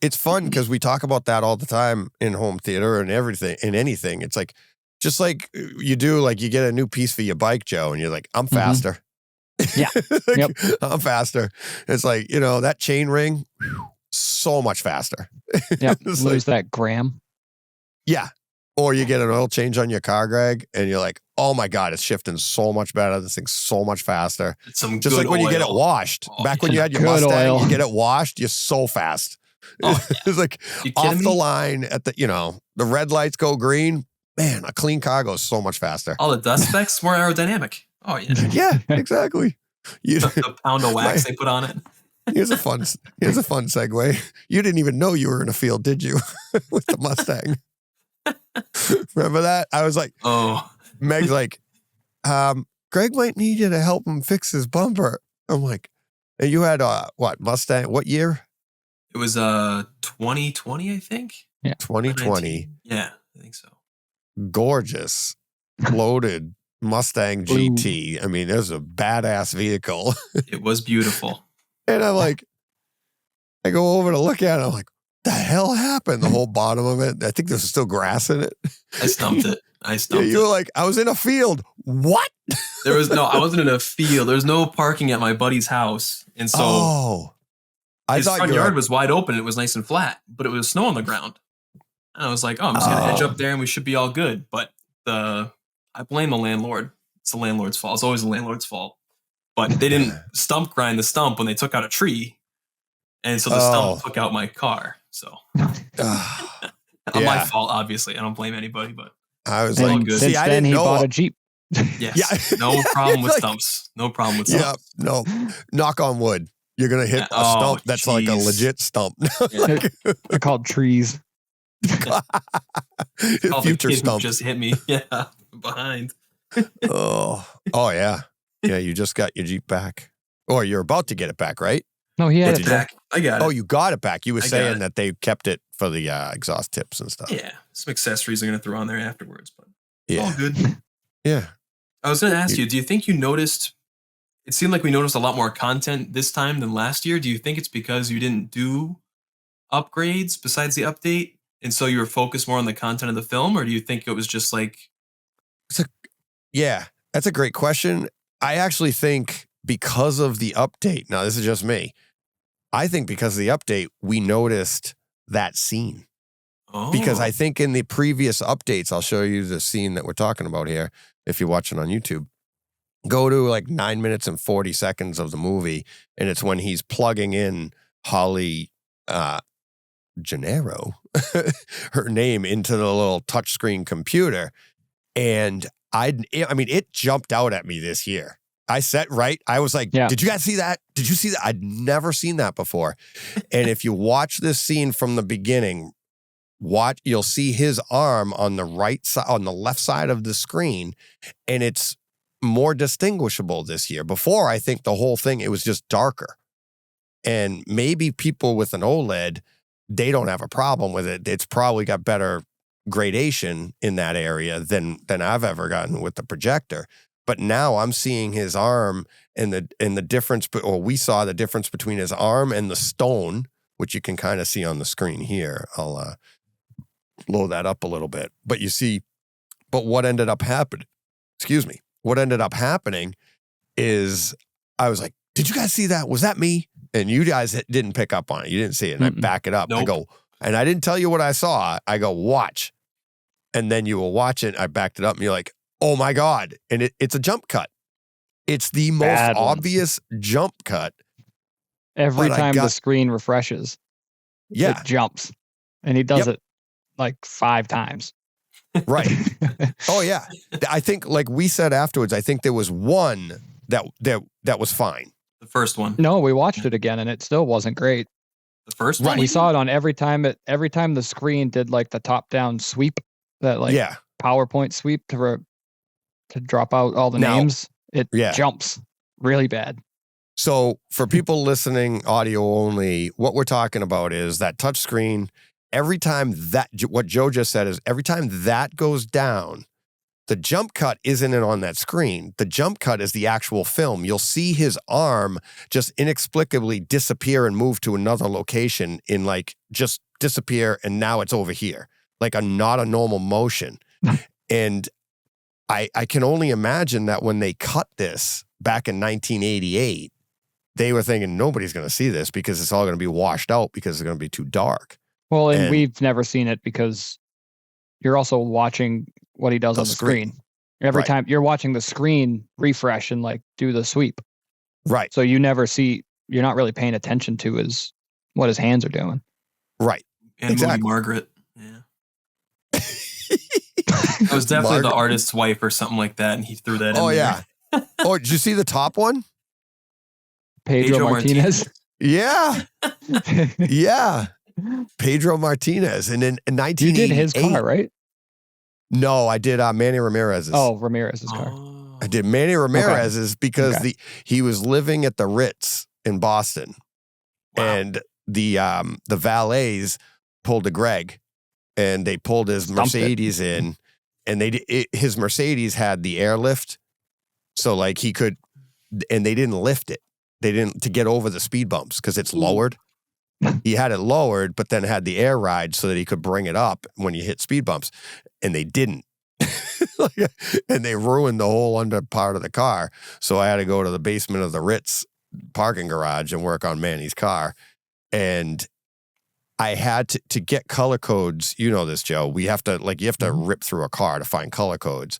it's fun because we talk about that all the time in home theater and everything, in anything. It's like, just like you do, like you get a new piece for your bike, Joe, and you're like, I'm faster. Yeah. Like, I'm faster. It's like, that chain ring, so much faster. Yeah. It's Lose that gram. Yeah. Or you get an oil change on your car, Greg, and you're like, oh my God, it's shifting so much better. This thing's so much faster. It's some just good like when you get it oil. washed. Oh, Back when you had your good Mustang, oil. you get it washed, you're so fast. Oh, It's like You off kidding the me? line at the, the red lights go green. Man, a clean car goes so much faster. All the dust specks more aerodynamic. Oh yeah. Yeah, exactly. You, The pound of wax they put on it. here's a fun segue. You didn't even know you were in a field, did you? With the Mustang. Remember that? I was like, Oh, Meg's like, Greg might need you to help him fix his bumper. I'm like, and you had what Mustang? What year? it was 2020, I think. 2020. Yeah, I think so. Gorgeous, loaded Mustang GT. I mean, it was a badass vehicle. It was beautiful. And I'm like, I go over to look at it. I'm like, the hell happened? The whole bottom of it. I think there's still grass in it. I stumped it. Yeah, you were like, I was in a field. What? I wasn't in a field. There was no parking at my buddy's house. And so I his thought front you were yard was wide open. It was nice and flat, but it was snow on the ground. And I was like, I'm just going to edge up there and we should be all good. But I blame the landlord. It's the landlord's fault. It's always the landlord's fault. But they didn't stump grind the stump when they took out a tree. And so the stump took out my car. So my fault, obviously. I don't blame anybody, but I was all like, good. Since then, he bought a Jeep. Yes. Yeah. No problem with Like- stumps. No problem with stumps. yeah, no, knock on wood. You're going to hit a Oh, stump that's like a jeez. legit stump. Yeah. They're called trees. Call the Future kid who stump. just hit me. Yeah. Behind. Oh, yeah. Yeah, you just got your Jeep back. Or you're about to get it back, right? No, he had It's it. back. I got it. Oh, you got it back. You were I got saying it. that they kept it for the exhaust tips and stuff. Yeah. Some accessories I'm going to throw on there afterwards, but it's all Yeah. good. Yeah. I was going to ask you, do you think you noticed, it seemed like we noticed a lot more content this time than last year. Do you think it's because you didn't do upgrades besides the update? And so you were focused more on the content of the film? Or do you think it was just like, Yeah, that's a great question. I actually think because of the update, now this is just me, I think because of the update, we noticed that scene. oh, Because I think in the previous updates, I'll show you the scene that we're talking about here if you're watching on YouTube. Go to like 9 minutes and 40 seconds of the movie, and it's when he's plugging in Holly Gennaro, her name, into the little touchscreen computer. And I mean, it jumped out at me this year. I was like, Yeah. Did you guys see that? Did you see that? I'd never seen that before. And if you watch this scene from the beginning, you'll see his arm on the right side, on the left side of the screen, and it's more distinguishable this year. Before, I think the whole thing, it was just darker. And maybe people with an OLED, they don't have a problem with it. It's probably got better gradation in that area than I've ever gotten with the projector. But now I'm seeing his arm and the difference, or we saw the difference between his arm and the stone, which you can kind of see on the screen here. I'll load that up a little bit. But you see, what ended up happening, what ended up happening is I was like, did you guys see that? Was that me? And you guys didn't pick up on it. You didn't see it. And I back it up. I Nope. go, and I didn't tell you what I saw. I go, watch. And then you will watch it. I backed it up and you're like, oh my God. And it's a jump cut. It's the most Bad one. obvious jump cut. Every But I time got- the screen refreshes, Yeah, it jumps. And he does Yep. it like 5 times. right. Oh yeah. I think, like we said afterwards, I think there was one that was fine. the first one. No, we watched it again and it still wasn't great. The first Right. one? We you saw it on every time the screen did like the top down sweep, that like Yeah. PowerPoint sweep to drop out all the Now- names. It Yeah. jumps really bad. So for people listening audio only, what we're talking about is that touch screen. Every time what Joe just said is every time that goes down, the jump cut isn't on that screen. The jump cut is the actual film. You'll see his arm just inexplicably disappear and move to another location in like just disappear. And now it's over here, like not a normal motion. And I can only imagine that when they cut this back in 1988, they were thinking nobody's going to see this because it's all going to be washed out because it's going to be too dark. Well, and And- we've never seen it because you're also watching what he does The on the screen. screen. Every Right. time you're watching the screen refresh and like do the sweep. Right, So you never see, you're not really paying attention to what his hands are doing. right. and exactly. movie Margaret. Yeah. It was definitely the Margaret- artist's wife or something like that, and he threw that in Oh, there. yeah. Oh, did you see the top one? Pedro Martinez. Yeah. Yeah. Pedro Martinez. And in You 1988. did his car, right? No, I did Manny Ramirez's. Oh, Ramirez's car. Oh. I did Manny Ramirez's because Okay. he was living at the Ritz in Boston. Wow. And the valets pulled a Greg and they pulled his Stumped it. Mercedes in, and his Mercedes had the airlift. So like he could, and they didn't lift it. They didn't to get over the speed bumps because it's lowered. He had it lowered, but then had the air ride so that he could bring it up when you hit speed bumps, and they didn't. And they ruined the whole under part of the car. So I had to go to the basement of the Ritz parking garage and work on Manny's car. And I had to get color codes. You know this, Joe. You have to rip through a car to find color codes.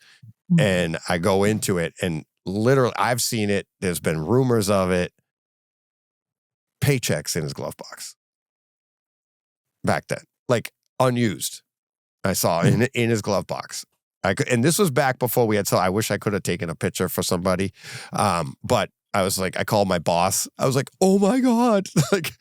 And I go into it, and literally, I've seen it. There's been rumors of it. Paychecks in his glove box. Back then, like unused. I saw in his glove box. And this was back before we had. So I wish I could have taken a picture for somebody. But I was like, I called my boss. I was like, oh my God. Like,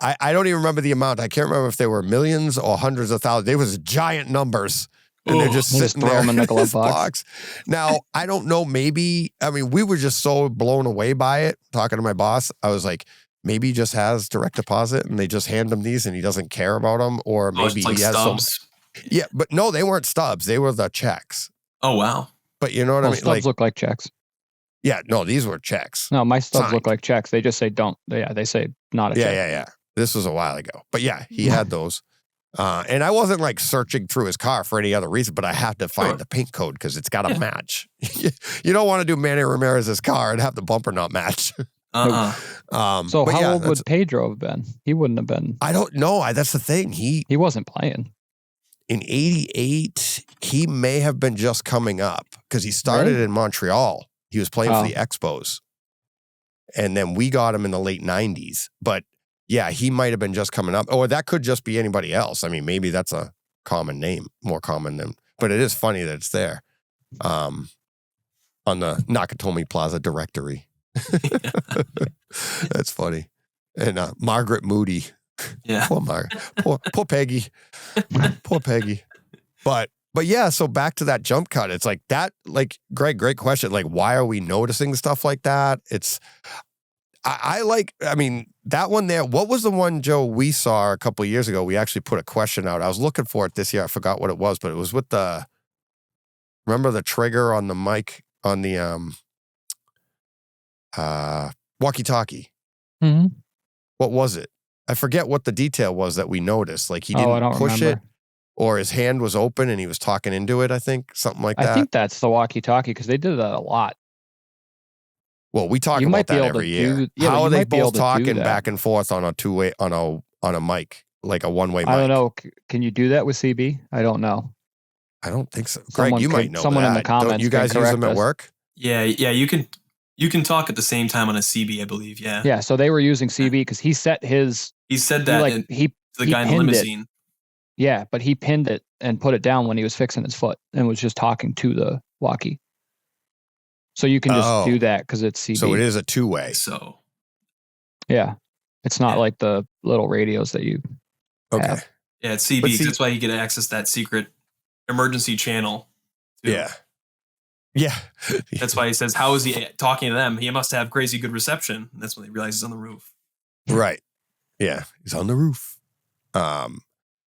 I don't even remember the amount. I can't remember if they were millions or hundreds of thousands. They was giant numbers. And they're just Just sitting throw there them in the glove his box. Now, I don't know, maybe, I mean, we were just so blown away by it, talking to my boss. I was like, maybe he just has direct deposit and they just hand him these and he doesn't care about them. Or Oh, it's maybe like he has some. stubs. Yeah, but no, they weren't stubs. They were the checks. Oh, wow. But you know what Well, I mean? stubs Like, look like checks. yeah, no, these were checks. No, my stubs Signed. look like checks. They just say don't. Yeah, they say not a check. Yeah. This was a while ago. But yeah, he had those. And I wasn't like searching through his car for any other reason, but I had to find Sure. the paint code because it's got to match. You don't want to do Manny Ramirez's car and have the bumper not match. So but how yeah, old would Pedro have been? He wouldn't have been. I don't know. That's the thing. He He wasn't playing. in 88, he may have been just coming up because he started Really? in Montreal. He was playing Oh. for the Expos. And then we got him in the late 90s. But yeah, he might have been just coming up. Or that could just be anybody else. I mean, maybe that's a common name, more common than, but it is funny that it's there on the Nakatomi Plaza directory. That's funny. And Margaret Moody. Yeah. Poor Peggy. Poor Peggy. But yeah, so back to that jump cut. It's like that, like, Greg, great question. Like, why are we noticing stuff like that? I mean, that one there, what was the one, Joe, we saw a couple of years ago? We actually put a question out. I was looking for it this year. I forgot what it was, but it was with remember the trigger on the mic on the walkie-talkie? Mm-hmm. What was it? I forget what the detail was that we noticed. Like he I didn't don't push remember. it, or his hand was open and he was talking into it. I think something like that. I think that's the walkie-talkie because they did that a lot. Well, we talk You about might be that able every to year. do- yeah, but How you are they might be able both to do talking that. back and forth on a two-way on a mic, like a one-way mic? I don't know. Can you do that with CB? I don't know. I don't think so. Greg, Someone you could- might know someone that. in the Don't comments you can guys use them correct at us. work? Yeah. You can talk at the same time on a CB, I believe. Yeah. Yeah, so they were using CB because he set his. He said He that like to he. the he guy in the pinned it. limousine. Yeah, but he pinned it and put it down when he was fixing his foot and was just talking to the walkie. So you can just Oh. do that because it's CB. So it is a two-way. So Yeah, it's not Yeah. like the little radios that you. Okay. have. yeah, it's CB. But see- That's why you get to access that secret emergency channel. too. Yeah. Yeah. That's why he says, "How is he talking to them? He must have crazy good reception." And that's when they realize he's on the roof. Right. Yeah. He's on the roof.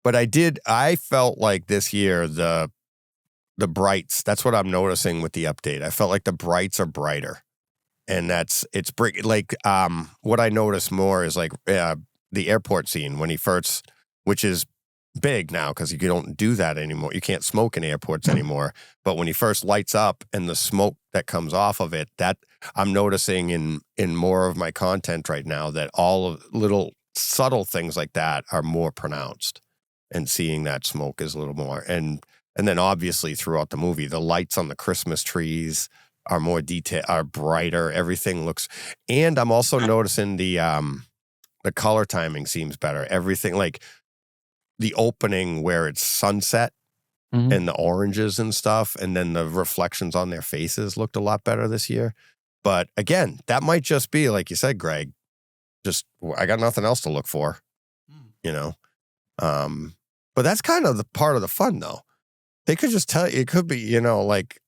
But I felt like this year, the brights, that's what I'm noticing with the update. I felt like the brights are brighter. And what I notice more is like the airport scene when he first, which is big now because you don't do that anymore. You can't smoke in airports anymore. But when he first lights up and the smoke that comes off of it, that I'm noticing in more of my content right now that all of little subtle things like that are more pronounced, and seeing that smoke is a little more. And then obviously throughout the movie, the lights on the Christmas trees are more detailed, are brighter. Everything looks, and I'm also noticing the color timing seems better. Everything, like the opening where it's sunset Mhm. and the oranges and stuff, and then the reflections on their faces looked a lot better this year. But again, that might just be, like you said, Greg, I got nothing else to look for, you know. But that's kind of the part of the fun, though. They could just tell you, it could be, you know, like,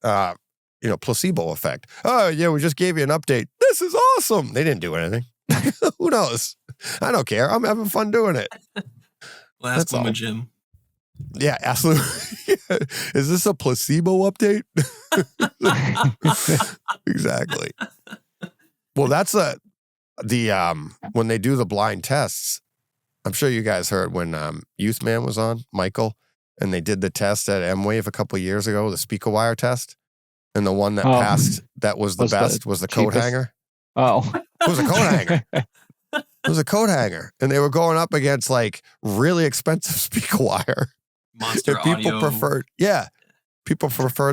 placebo effect. Oh, yeah, we just gave you an update. This is awesome. They didn't do anything. Who knows? I don't care. I'm having fun doing it. Last one, Jim. Yeah, absolutely. Is this a placebo update? Exactly. Well, that's when they do the blind tests. I'm sure you guys heard when Youth Man was on, Michael, and they did the test at M-Wave a couple of years ago, the speaker wire test. And the one that passed, that was the best, was the coat hanger. Oh. It was a coat hanger. It was a coat hanger. And they were going up against like really expensive speaker wire. Monster and people audio. preferred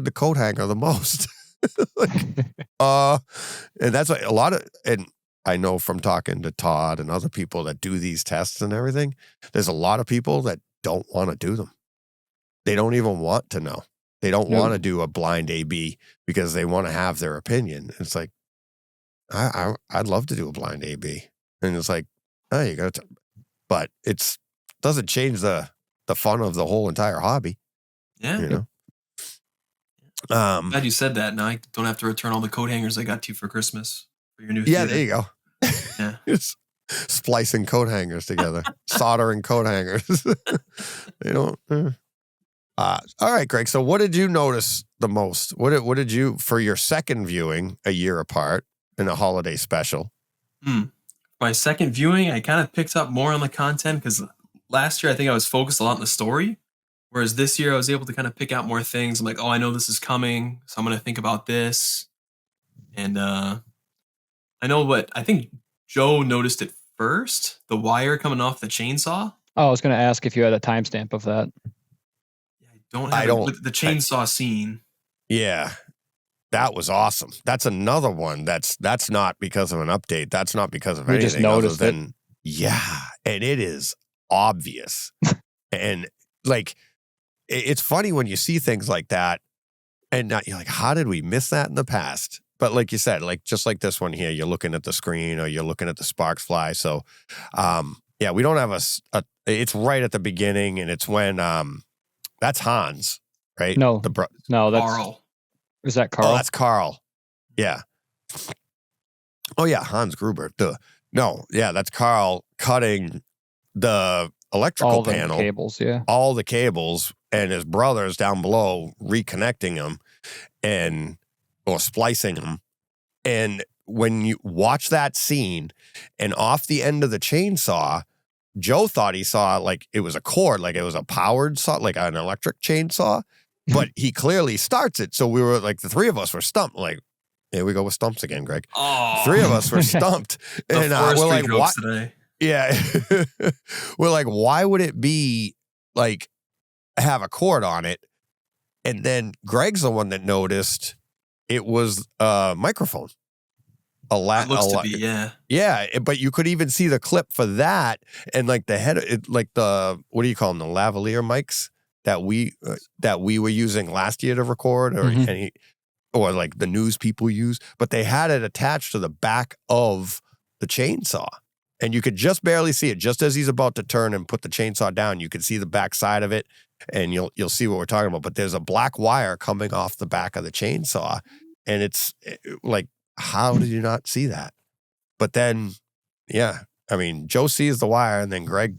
the coat hanger the most. And that's what a lot of, and I know from talking to Todd and other people that do these tests and everything, there's a lot of people that don't want to do them. They don't even want to know. They don't want to do a blind AB because they want to have their opinion. It's like, I'd love to do a blind AB. And it's like, oh, you got to, but doesn't change the fun of the whole entire hobby. Yeah. You know? Glad you said that. Now I don't have to return all the coat hangers I got you for Christmas for your new Yeah, theater. there you go. Yeah. Just splicing coat hangers together, soldering coat hangers. They don't. All right, Greg. So what did you notice the most? What did you, for your second viewing a year apart in a holiday special? My second viewing, I kind of picked up more on the content because last year I think I was focused a lot on the story. Whereas this year I was able to kind of pick out more things. I'm like, oh, I know this is coming, so I'm going to think about this. And I think Joe noticed it first, the wire coming off the chainsaw. Oh, I was going to ask if you had a timestamp of that. I don't. The chainsaw scene. Yeah, that was awesome. That's another one. That's not because of an update. That's not because of anything. Just noticed it. Yeah, and it is obvious. And like, it's funny when you see things like that, and you're like, how did we miss that in the past? But like you said, like just like this one here, you're looking at the screen or you're looking at the sparks fly. So, yeah, we don't have it's right at the beginning, and it's when that's Hans, right? No, no, that's Carl. Is that Carl? Oh, that's Carl. Yeah. Oh yeah, Hans Gruber. Duh. No, yeah, that's Carl cutting the electrical panel, cables, yeah, all the cables, and his brother's down below reconnecting them or splicing them. And when you watch that scene, and off the end of the chainsaw, Joe thought he saw like it was a cord, like it was a powered saw, like an electric chainsaw, but he clearly starts it. So we were like, the three of us were stumped. Like, here we go with stumps again, Greg. Oh, three of us were stumped, and we're like, what? Today. Yeah, we're like, why would it be like have a cord on it? And then Greg's the one that noticed it was a microphone. It looks to be, yeah. Yeah, but you could even see the clip for that, and like the head, like the, what do you call them, the lavalier mics that we were using last year to record, or like the news people use, but they had it attached to the back of the chainsaw, and you could just barely see it. Just as he's about to turn and put the chainsaw down, you could see the back side of it, and you'll see what we're talking about. But there's a black wire coming off the back of the chainsaw, and it's like, how did you not see that? But then, yeah, I mean, Joe sees the wire, and then Greg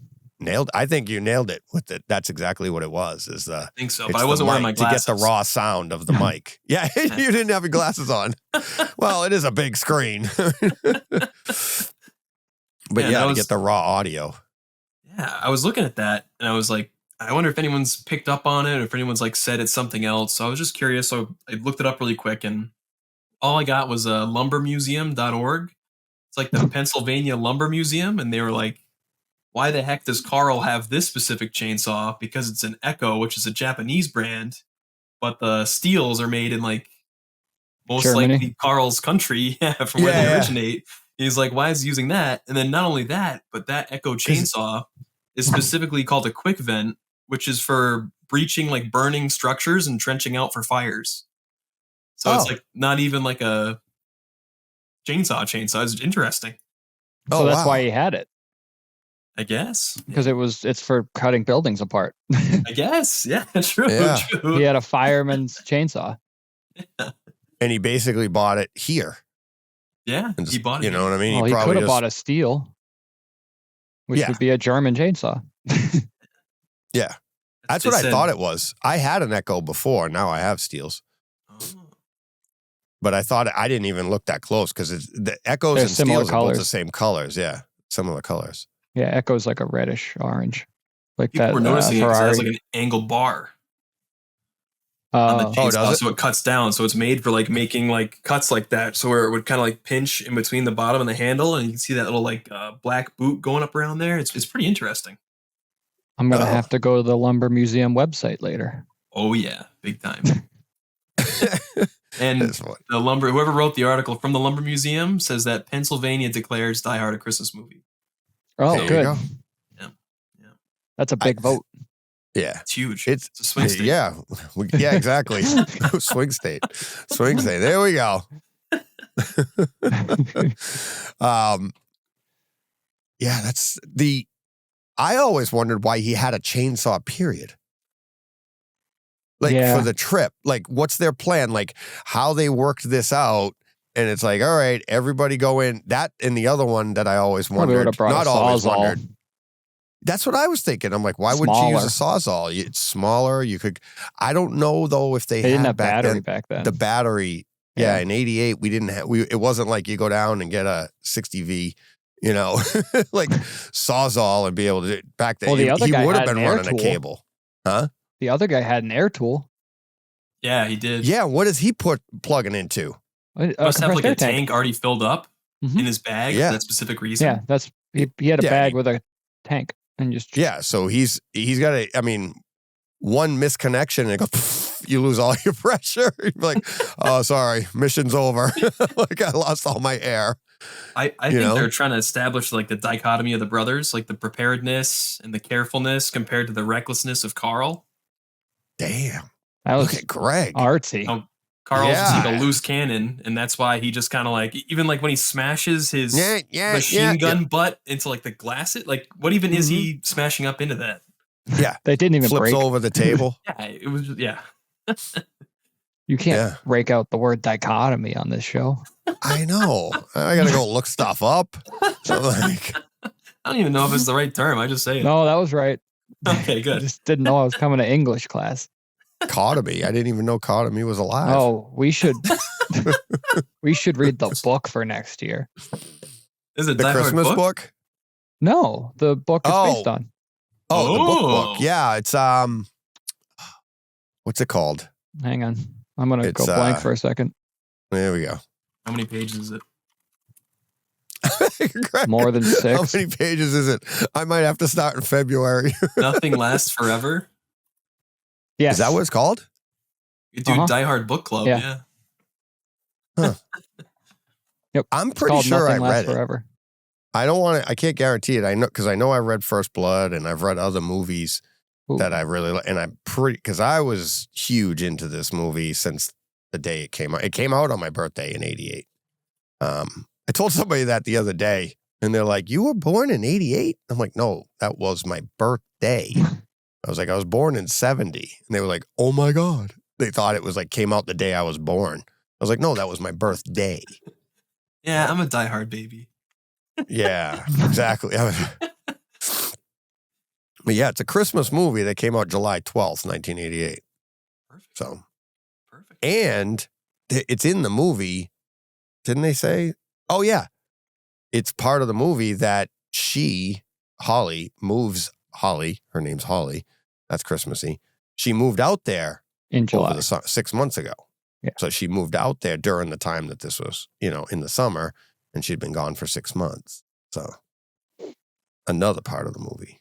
I think you nailed it with it. That's exactly what it was. I think so, but I wasn't wearing my glasses. To get the raw sound of the mic. Yeah, you didn't have your glasses on. Well, it is a big screen. But yeah, to get the raw audio. Yeah, I was looking at that, and I was like, I wonder if anyone's picked up on it, or if anyone's like said it's something else. So I was just curious. So I looked it up really quick, and all I got was lumbermuseum.org. It's like the Pennsylvania Lumber Museum, and they were like, why the heck does Carl have this specific chainsaw? Because it's an Echo, which is a Japanese brand, but the steels are made in like most Germany? likely Carl's country, from where they originate. He's like, why is he using that? And then not only that, but that Echo chainsaw is specifically called a quick vent, which is for breaching like burning structures and trenching out for fires. So it's like not even like a chainsaw. It's interesting. So that's why wow. he had it, I guess. because it's for cutting buildings apart. I guess. Yeah, true. Yeah. True. He had a fireman's chainsaw. And he basically bought it here. Yeah, And he just, bought it. you know what I mean? Well, he could have just, bought a steel, which Yeah. would be a German chainsaw. Yeah. That's They what I said- thought it was. I had an Echo before. Now I have Steels. Oh. But I thought I didn't even look that close because the Echoes They're and similar Steels are both the colors. same colors. Yeah. Similar colors. Yeah, Echo's like a reddish orange, like People that were noticing it 'cause it Ferrari. has like an angled bar on the Oh, chainsaw, does it? so it cuts down. So it's made for like making like cuts like that, so where it would kind of like pinch in between the bottom and the handle, and you can see that little like black boot going up around there. It's pretty interesting. I'm gonna Oh. have to go to the Lumber Museum website later. Oh yeah, big time. And That's what. the lumber, whoever wrote the article from the Lumber Museum says that Pennsylvania declares Die Hard a Christmas movie. Oh, There you good. go. Yeah. That's a big vote. Yeah. It's huge. It's a swing state. Yeah. Yeah, exactly. Swing state. Swing state. There we go. Yeah, that's I always wondered why he had a chainsaw, period. Like Yeah. for the trip. Like, what's their plan? Like how they worked this out. And it's like, all right, everybody go in. That and the other one that I always Probably would wondered. have brought Not a always sawzall. wondered. That's what I was thinking. I'm like, why wouldn't you use a sawzall? It's smaller. You could. I don't know though if they They didn't had have back battery then. back then. The battery. Yeah, in '88 we didn't have. It wasn't like you go down and get a 60V. You know, like sawzall and be able to back then. Well, the other he guy would have had been an air running a tool. cable. The other guy had an air tool. Yeah, he did. Yeah, what is he plugging into? A Must have compressed like air a tank already filled up Mhm. in his bag Yeah. for that specific reason. Yeah, that's he had a Yeah, bag with a tank and just Yeah, so he's got a. I mean, one misconnection and it goes. You lose all your pressure. You're like, oh, sorry, mission's over. Like I lost all my air. I You think know? they're trying to establish like the dichotomy of the brothers, like the preparedness and the carefulness compared to the recklessness of Carl. Damn. that was Look at Greg. artsy. Oh, Carl's just like Yeah. a loose cannon, and that's why he just kind of like even like when he smashes his Yeah, machine gun butt into like the glass. Like what even is he smashing up into that? They didn't even Flips break. over the table. Yeah, it was yeah. You can't Yeah. break out the word dichotomy on this show. I know. I gotta go look stuff up. So like, I don't even know if it's the right term. I just say it. No, that was right. Okay, I good. just didn't know I was coming to English class. Cotomy. I didn't even know Cotomy was alive. Oh, we should read the book for next year. Is it the Die Hard Christmas book? No, the book it's Oh. based on. Oh, the book. Oh. Yeah, it's what's it called? Hang on. I'm gonna It's, go blank for a second. There we go. How many pages is it? Greg, More than How 6. many pages is it? I might have to start in February. Nothing lasts forever. Yes. Is that what it's called? You do Uh-huh. Die Hard book club. Yeah. Yeah. I'm It's pretty called sure I Nothing Lasts read it. Forever. I don't want to. I can't guarantee it. I know because I know I read First Blood and I've read other movies Ooh. that I really like. And I'm pretty because I was huge into this movie since the day it came out. It came out on my birthday in '88. I told somebody that the other day, and they're like, "You were born in '88?" I'm like, "No, that was my birthday." I was like, "I was born in '70," and they were like, "Oh my god!" They thought it was like came out the day I was born. I was like, "No, that was my birthday." Yeah, I'm a Die Hard baby. Yeah, exactly. But yeah, it's a Christmas movie that came out July 12th, 1988. Perfect. So, Perfect. and it's in the movie. Didn't they say? Oh, yeah. It's part of the movie that Holly, her name's Holly. That's Christmassy. She moved out there In July. over the 6 months ago. Yeah. So she moved out there during the time that this was, in the summer, and she'd been gone for 6 months. So another part of the movie,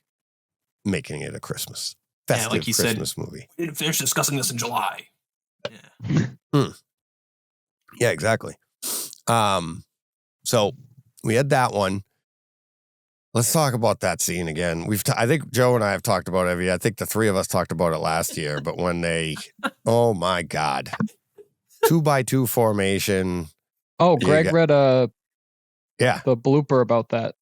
making it a Christmas, festive like you said- Christmas movie. We didn't finish discussing this in July. Yeah. Yeah, exactly. So we had that one. Let's talk about that scene again. I think Joe and I have talked about it. I think the three of us talked about it last year, but when oh my God, 2x2 formation. Oh, Greg got- read Yeah. the blooper about that.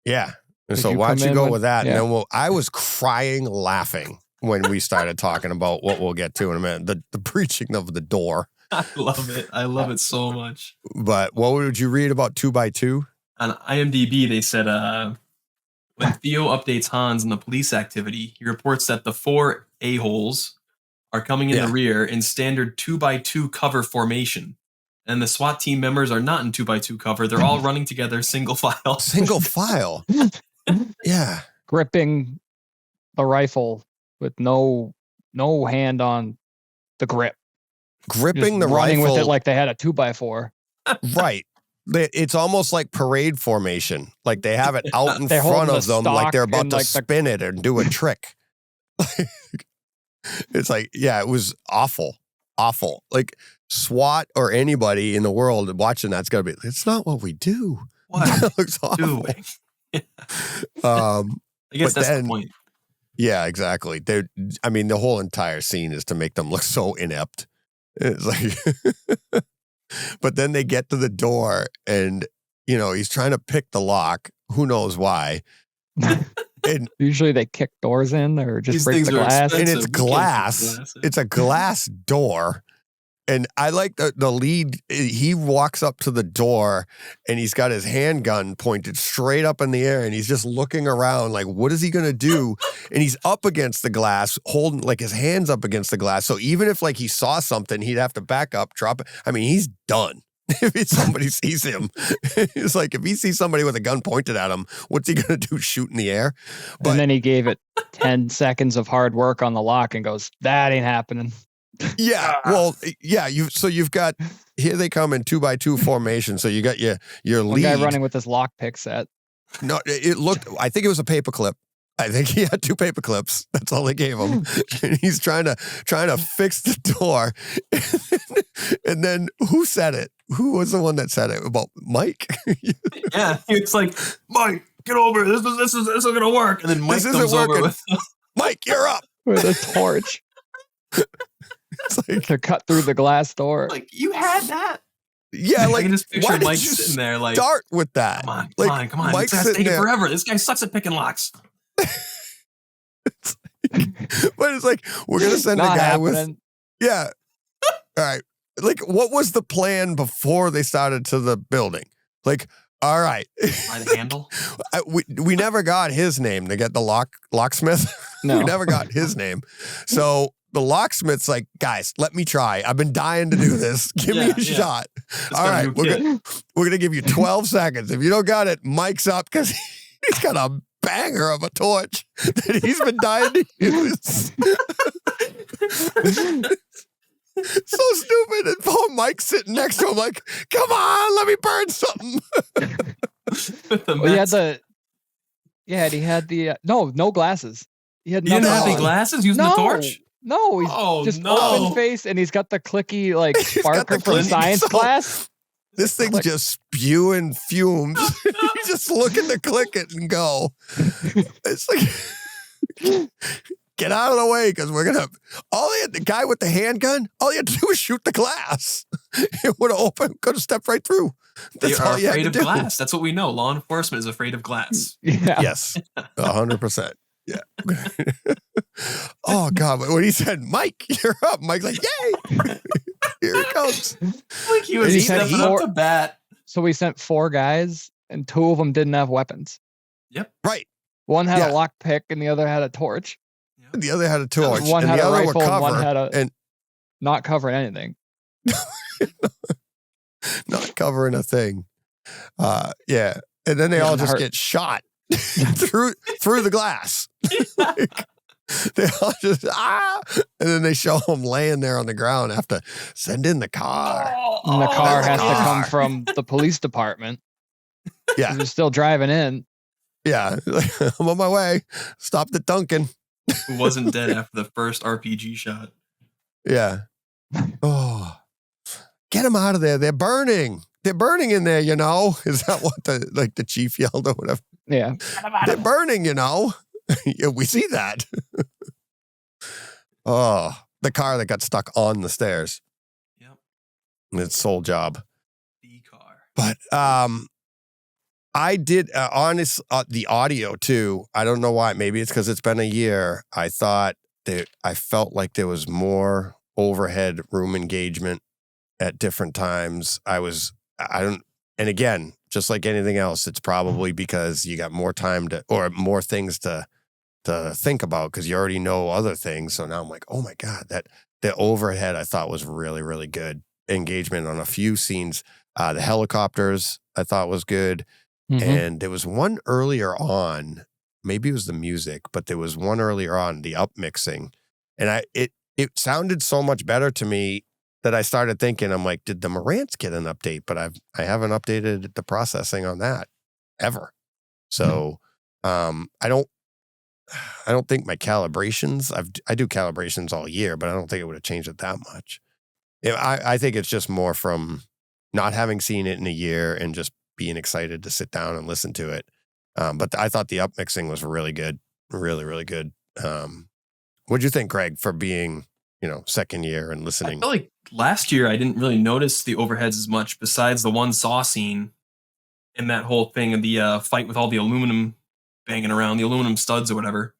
Yeah. And Did so you why don't come you in go with- with that? yeah. And then I was crying, laughing when we started talking about what we'll get to in a minute. The breaching of the door. I love it. I love it so much. But what would you read about 2x2? On IMDb, they said when Theo updates Hans on the police activity, he reports that the 4 a-holes are coming in Yeah. the rear in standard 2x2 cover formation. And the SWAT team members are not in 2x2 cover. They're all running together single file. Single file. Yeah. Gripping the rifle with no hand on the grip. Gripping Just the running rifle. with it like they had a 2x4. Right. It's almost like parade formation. Like they have it out in They're front holding of the them like they're stock about and to like the- spin it and do a trick. It's like, yeah, it was awful. Awful. Like SWAT or anybody in the world watching that's going to be, it's not what we do. What That looks are you awful. doing? Um, I guess But that's then- the point. yeah, exactly. The whole entire scene is to make them look so inept. It's like, but then they get to the door and, he's trying to pick the lock. Who knows why? And Usually they kick doors in or just These break things the are glass. expensive. and it's We can't keep glass. glass in. It's a glass door. And I like the lead. He walks up to the door and he's got his handgun pointed straight up in the air and he's just looking around like, what is he going to do? And he's up against the glass, holding like his hands up against the glass. So even if like he saw something, he'd have to back up, drop it. I mean, he's done. If somebody sees him, it's like if he sees somebody with a gun pointed at him, what's he going to do? Shoot in the air? But- And then he gave it 10 seconds of hard work on the lock and goes, that ain't happening. Yeah, well, yeah. You've got here they come in 2x2 formation. So you got your One lead. guy running with this lock pick set. No, it looked. I think it was a paperclip. I think he had 2 paper clips. That's all they gave him. And he's trying to fix the door. And then who said it? Who was the one that said it? About Mike? Yeah, it's like, Mike, get over it. This isn't gonna work. And then Mike This isn't comes over working. with Mike, you're up. With a torch It's like, to cut through the glass door. like, you had that. yeah, I like can just why picture did Mike you sitting there like, start with that? come Like, on. Mike's This guy's sitting taking there. forever. This guy sucks at picking locks. But it's like we're gonna send a Not guy with happening. yeah. All right. Like, what was the plan before they started to the building? Like, all right, By the handle. we never got his name to get the locksmith. No. We never got his name. So the locksmith's like, guys, let me try. I've been dying to do this. Give me Yeah, a yeah. shot. It's All got a right, new we're kit. gonna give you 12 seconds. If you don't got it, Mike's up because he's got a banger of a torch that he's been dying to use. So stupid. And poor Mike's sitting next to him like, come on, let me burn something. With the Well, he had mats. he had the no glasses. He had You didn't nothing have any on. glasses using no, the torch? No, he's Oh, just no. open face and he's got the clicky like got sparker the from clicky- science so- class. This thing's Click. just spewing fumes. He's just looking to click it and go. It's like, get out of the way because we're going to. The guy with the handgun, all he had to do was shoot the glass. It would have opened, could have stepped right through. They That's are all you had afraid to of do. glass. That's what we know. Law enforcement is afraid of glass. Yeah. Yes, 100%. Yeah. Oh God! When he said, "Mike, you're up," Mike's like, "Yay!" Here he comes. Like he was And he said stepping he- up to bat. So we sent 4 guys and 2 of them didn't have weapons. Right. One had Yeah. a lock pick and the other had a torch. The other had a torch, One and had the a other would rifle and one cover had a and not covering anything. not covering a thing. Yeah, and then they Yeah, all it just hurt. get shot through the glass. Like, they all just and then they show them laying there on the ground after send in the car. And the car the has to come car. from the police department. Yeah, They're still driving in. yeah. I'm on my way. Stopped at Duncan. Who wasn't dead after the first RPG shot. Yeah. Oh, get them out of there. They're burning. They're burning in there. Is that what the chief yelled or whatever? Yeah. They're burning. Yeah, we see that. Oh, the car that got stuck on the stairs. Yep. Its sole job. The car. But I did the audio too. I don't know why. Maybe it's because it's been a year. I thought that I felt like there was more overhead room engagement at different times. And again, just like anything else, it's probably because you got more time or more things to think about because you already know other things. So now I'm like, oh my God, the overhead I thought was really, really good engagement on a few scenes. The helicopters I thought was good. Mhm. And there was one earlier on, maybe it was the music, but there was one earlier on, the upmixing. And it sounded so much better to me that I started thinking, I'm like, did the Marantz get an update? But I haven't updated the processing on that ever. So I don't think my calibrations, I do calibrations all year, but I don't think it would have changed it that much. I think it's just more from not having seen it in a year and just being excited to sit down and listen to it. But I thought the upmixing was really good. Really, really good. What'd you think, Greg, for being, second year and I listening? feel like last year I didn't really notice the overheads as much besides the one Saw scene and that whole thing of the fight with all the aluminum banging around, the aluminum studs or whatever,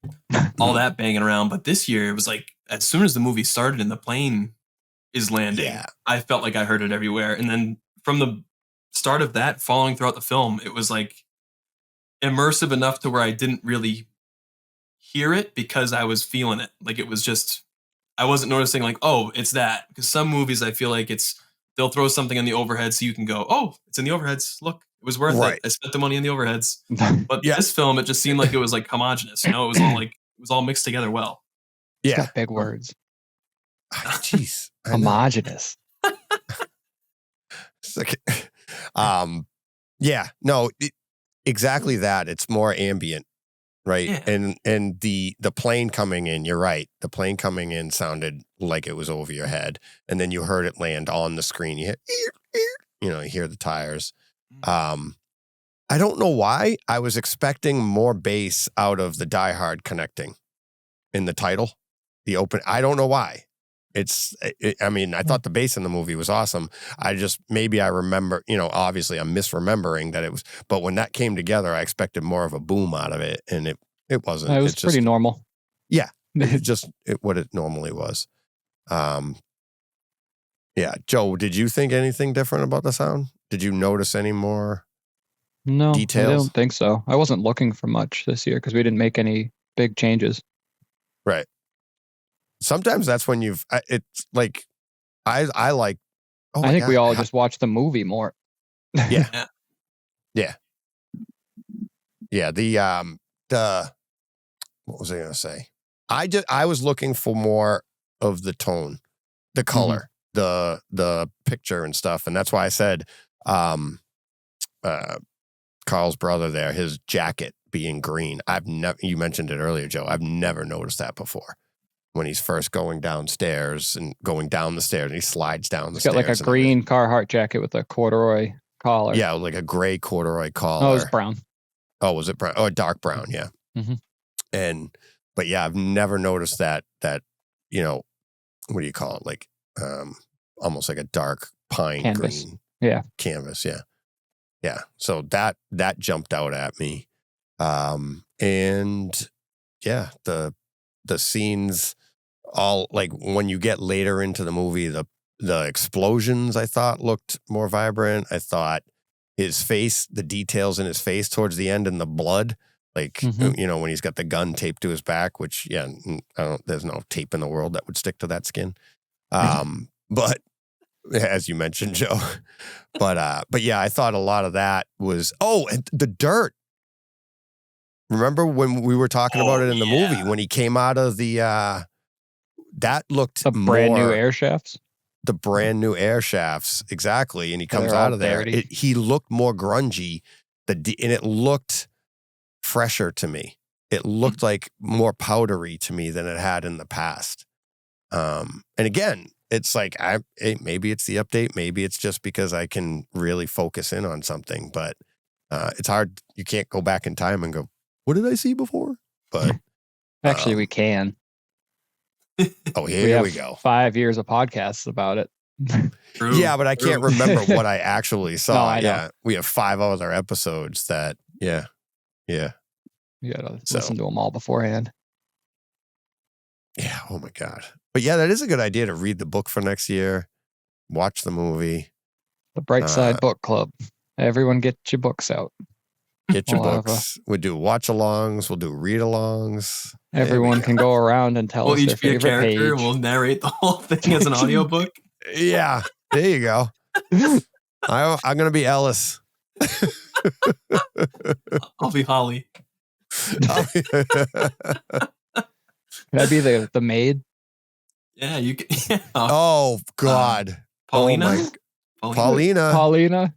all that banging around. But this year it was like as soon as the movie started and the plane is landing, Yeah. I felt like I heard it everywhere. And then from the start of that following throughout the film, it was like immersive enough to where I didn't really hear it because I was feeling it. Like it was just, I wasn't noticing like, oh, it's that. Because some movies I feel like they'll throw something in the overhead so you can go, oh, it's in the overheads. Look, it was worth Right. it. I spent the money in the overheads. But Yeah. this film, it just seemed like it was like homogenous. It was all mixed together well. It's Yeah. got big words. Jeez. I know. Homogenous. It's like, exactly that. It's more ambient, right? Yeah. And the plane coming in, you're right. The plane coming in sounded like it was over your head, and then you heard it land on the screen. You hear the tires. I don't know why. I was expecting more bass out of the Die Hard connecting in the title, the open. I don't know why. I thought the bass in the movie was awesome. Maybe I remember, obviously I'm misremembering that it was, but when that came together, I expected more of a boom out of it, and it wasn't. It was It's pretty just, normal. Yeah. It's just what it normally was. Yeah. Joe, did you think anything different about the sound? Did you notice any more? No, Details? I don't think so. I wasn't looking for much this year because we didn't make any big changes. Right. Sometimes that's when it's like, I like, oh, I think we all God. just watched the movie more. Yeah. Yeah. The what was I going to say? I was looking for more of the tone, the color, the picture and stuff. And that's why I said, Carl's brother there, his jacket being green. You mentioned it earlier, Joe. I've never noticed that before. When he's first going downstairs and going down the stairs, and he slides down the He's stairs. got like a green Carhartt jacket with a corduroy collar. Yeah, like a gray corduroy collar. Oh, it was brown. Oh, was it brown? Oh, dark brown, yeah. Mm-hmm. But yeah, I've never noticed that, what do you call it? Like, almost like a dark pine Canvas. green. Yeah. Canvas, yeah. Yeah. So that jumped out at me. And yeah, the scenes all like when you get later into the movie, the explosions I thought looked more vibrant. I thought his face, the details in his face towards the end and the blood, like, when he's got the gun taped to his back, which, there's no tape in the world that would stick to that skin. But as you mentioned, Joe, but yeah, I thought a lot of that was, and the dirt. Remember when we were talking about it in the movie, when he came out of the, that looked the brand new air shafts. The brand new air shafts, exactly. And he comes They're all out of there. dirty. He looked more grungy, and it looked fresher to me. It looked like more powdery to me than it had in the past. And again, it's like, maybe it's the update. Maybe it's just because I can really focus in on something. But it's hard. You can't go back in time and go, what did I see before? But Actually, we can. here we have go. 5 years of podcasts about it. True, Yeah, but I can't true. remember what I actually saw. I know. Yeah, we have 5 other episodes that. Yeah. You gotta So- listen to them all beforehand. Yeah. Oh my God. But yeah, that is a good idea to read the book for next year. Watch the movie. The Bright Side Book Club. Everyone get your books out. Get your We'll have books. We'll do watch-alongs. We'll do read-alongs. There we Everyone go. can go around and tell We'll us their each be a favorite character. page. We'll narrate the whole thing as an audiobook. Yeah. There you go. I'm going to be Ellis. I'll be Holly. Can I be the maid? Yeah, you can. Yeah. Oh, God. Paulina. Oh, Paulina. Paulina?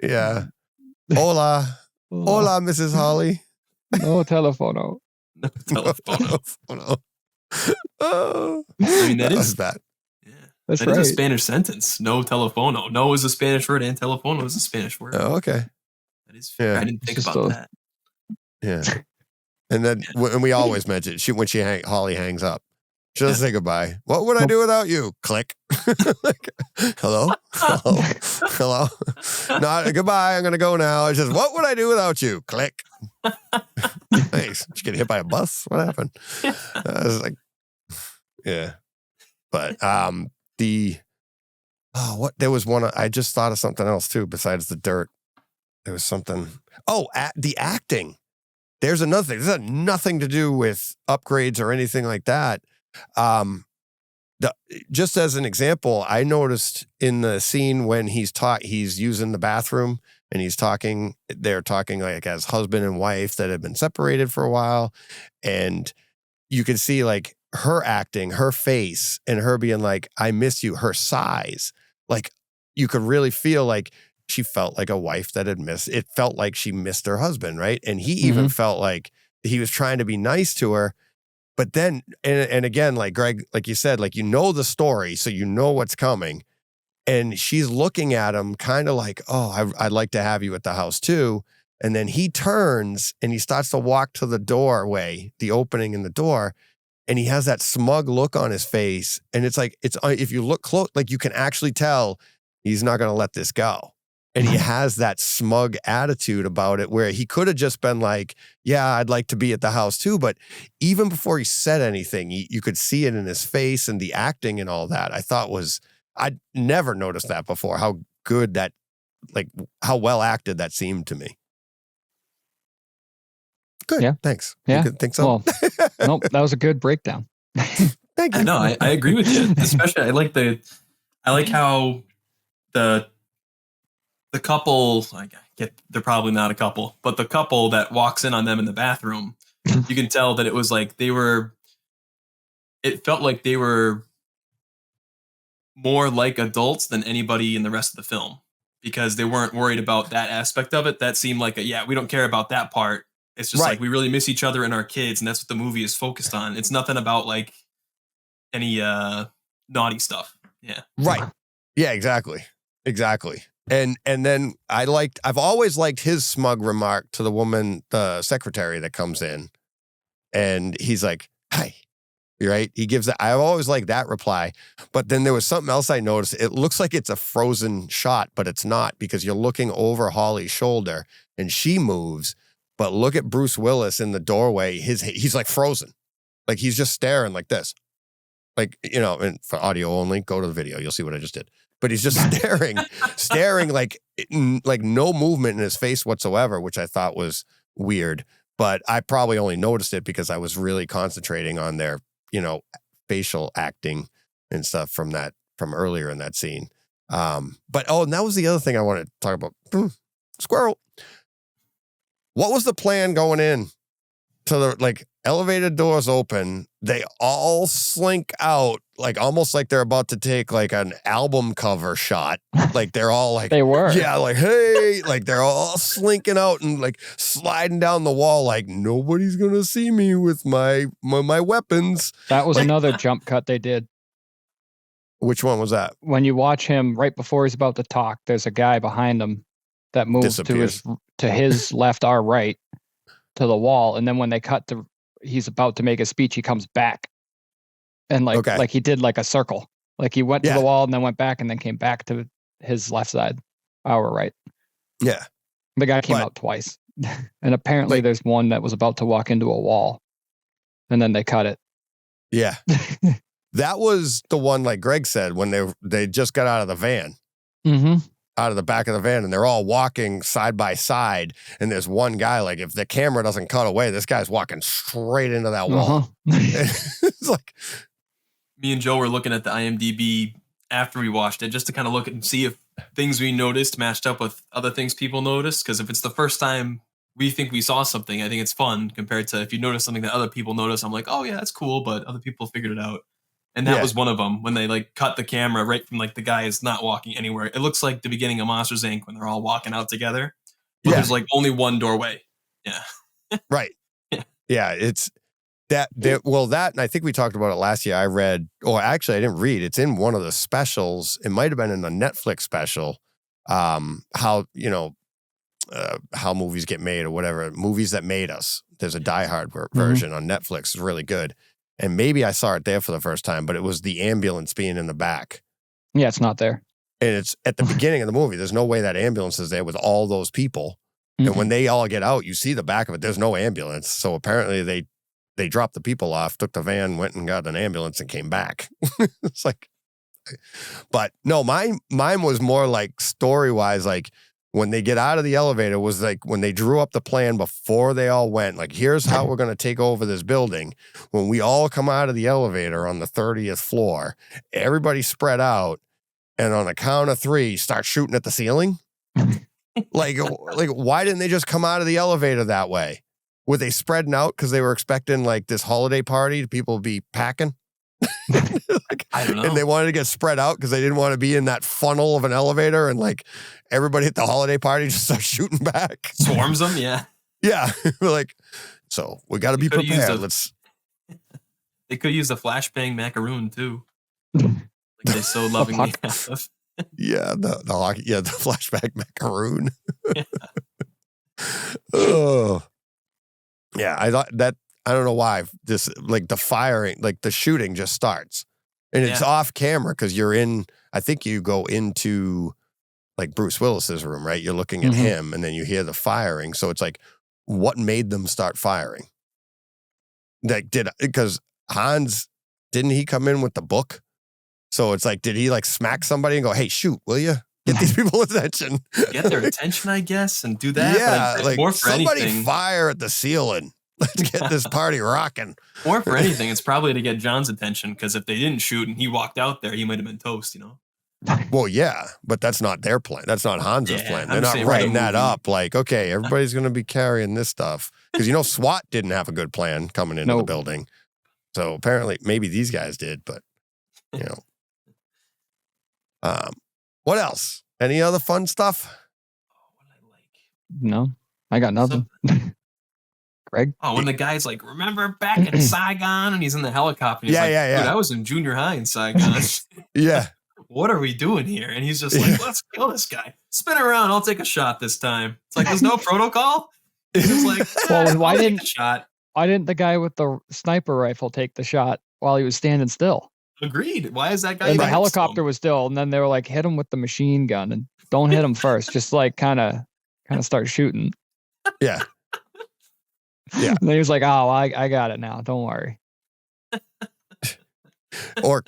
Yeah. Hola. Hola, Mrs. Holly. No telefono. No telephone. Oh, I mean, that was is bad. Yeah. That's That right. is a Spanish sentence. No telefono. No is a Spanish word, and telefono is a Spanish word. Oh, okay. That is. Yeah. I didn't think Just about a- that. Yeah. And then and we always mention when Holly hangs up, she doesn't say goodbye. What would I do without you? Click. Like, hello? Hello? Not goodbye. I'm going to go now. It's just, what would I do without you? Click. Thanks. Did you get hit by a bus? What happened? I was like, yeah. But there was one, I just thought of something else too, besides the dirt. There was something. Oh, the acting. There's another thing. This has nothing to do with upgrades or anything like that. Just as an example, I noticed in the scene when he's using the bathroom and they're talking like as husband and wife that have been separated for a while. And you can see like her acting, her face, and her being like, I miss you, her sighs. Like you could really feel like she felt like a wife that had it felt like she missed her husband, right? And he even felt like he was trying to be nice to her. But then, and again, like Greg, like you said, like, you know the story, so you know what's coming. And she's looking at him kind of like, oh, I'd like to have you at the house too. And then he turns and he starts to walk to the doorway, the opening in the door. And he has that smug look on his face. And it's like, if you look close, like you can actually tell he's not going to let this go. And he has that smug attitude about it where he could have just been like, yeah, I'd like to be at the house too. But even before he said anything, you could see it in his face and the acting and all that. I'd never noticed that before, how good that, like how well acted that seemed to me. Good. Yeah. Thanks. Yeah. You could think so? Well, nope, that was a good breakdown. Thank you. I know. I agree with you. Especially, I like how the couple, they're probably not a couple, but the couple that walks in on them in the bathroom, you can tell that it was like it felt like they were more like adults than anybody in the rest of the film, because they weren't worried about that aspect of it. That seemed like we don't care about that part. It's just Right. like we really miss each other and our kids, and that's what the movie is focused on. It's nothing about like any naughty stuff. Yeah. Right. Yeah, exactly. And then I've always liked his smug remark to the woman, the secretary that comes in, and he's like, "Hi," right? He gives that. I've always liked that reply. But then there was something else I noticed. It looks like it's a frozen shot, but it's not, because you're looking over Holly's shoulder and she moves. But look at Bruce Willis in the doorway. He's like frozen, like he's just staring like this, like, you know. And for audio only, go to the video. You'll see what I just did. But he's just staring like no movement in his face whatsoever, which I thought was weird. But I probably only noticed it because I was really concentrating on their, facial acting and stuff from earlier in that scene. And that was the other thing I wanted to talk about. Squirrel. What was the plan going in to the elevator doors open? They all slink out, like almost like they're about to take like an album cover shot. Like they're all like, They were. yeah, like, hey, like they're all slinking out and like sliding down the wall. Like nobody's going to see me with my weapons. That was another jump cut they did. Which one was that? When you watch him right before he's about to talk, there's a guy behind him that moves Disappears. to his left or right to the wall. And then when they cut to he's about to make a speech, he comes back and like he did like a circle. Like he went to Yeah. the wall and then went back and then came back to his left side, our right. Yeah. The guy came But- out twice. And apparently Like- there's one that was about to walk into a wall. And then they cut it. Yeah. That was the one, like Greg said, when they just got out of the van, Mm-hmm. out of the back of the van, and they're all walking side by side. And there's one guy, like, if the camera doesn't cut away, this guy's walking straight into that wall. It's like, Me and Joe were looking at the IMDb after we watched it just to kind of look at and see if things we noticed matched up with other things people noticed. Because if it's the first time we think we saw something, I think it's fun compared to if you notice something that other people notice. I'm like, oh yeah, that's cool, but other people figured it out. And that Yeah. was one of them when they like cut the camera right from like the guy is not walking anywhere. It looks like the beginning of Monsters Inc. when they're all walking out together. But Yeah. there's like only one doorway. right. Yeah. Yeah. It's that, that, and I think we talked about it last year. I read, or actually, I didn't read, it's in one of the specials. It might have been in the Netflix special. How, how movies get made or whatever, movies that made us. There's a Die Hard version on Netflix. It's really good. And maybe I saw it there for the first time, but it was the ambulance being in the back. Yeah, it's not there. And it's at the beginning of the movie. There's no way that ambulance is there with all those people. And when they all get out, you see the back of it. There's no ambulance. So apparently they dropped the people off, took the van, went and got an ambulance and came back. It's like, but no, mine was more like story-wise, like when they get out of the elevator was like when they drew up the plan before they all went, like, here's how we're going to take over this building. When we all come out of the elevator on the 30th floor, everybody spread out. And on the count of 3, start shooting at the ceiling. like, why didn't they just come out of the elevator that way? Were they spreading out because they were expecting like this holiday party, people be packing? Like, I don't know. and they wanted to get spread out because they didn't want to be in that funnel of an elevator and like everybody at the holiday party just starts shooting back. Swarms them, yeah. Yeah. Like, so we got to be could've used prepared. a- They could use the flashbang macaroon too. Like they so lovingly have. Yeah, the hockey, the flashback macaroon. Oh, yeah. I thought that, I don't know why this, like the firing, like the shooting just starts, and it's Yeah. off camera because you're in. I think you go into like Bruce Willis's room, right? You're looking at Mhm. him, and then you hear the firing. So it's like, what made them start firing? Like, because Hans, didn't he come in with the book? So it's like, did he like smack somebody and go, hey, shoot, will you? Get these people attention. Get their attention, I guess, and do that. Yeah, but like more for somebody anything. fire at the ceiling. Let's get this party rocking. More for anything, it's probably to get John's attention because if they didn't shoot and he walked out there, he might have been toast, you know? Well, yeah, but that's not their plan. That's not Hans's Yeah, plan. I'm They're not saying for the writing that movie. up like, okay, everybody's going to be carrying this stuff. Because, SWAT didn't have a good plan coming into the Nope. building. So apparently, maybe these guys did, but, what else? Any other fun stuff? What I like. No, I got nothing. Greg? Oh, when the guy's like, remember back in Saigon? And he's in the helicopter. And he's Yeah, like, yeah, yeah. Dude, I was in junior high in Saigon. Yeah. What are we doing here? And he's just like, let's kill this guy. Spin around. I'll take a shot this time. It's like, there's no protocol. He's just like, Well, why I'll take didn't- a shot? Why didn't the guy with the sniper rifle take the shot while he was standing still? Agreed. Why is that guy? And the even next to him? helicopter was still, and then they were like, hit him with the machine gun and don't hit him first. Just like kind of start shooting. Yeah. Yeah. And then he was like, oh, I got it now. Don't worry. Or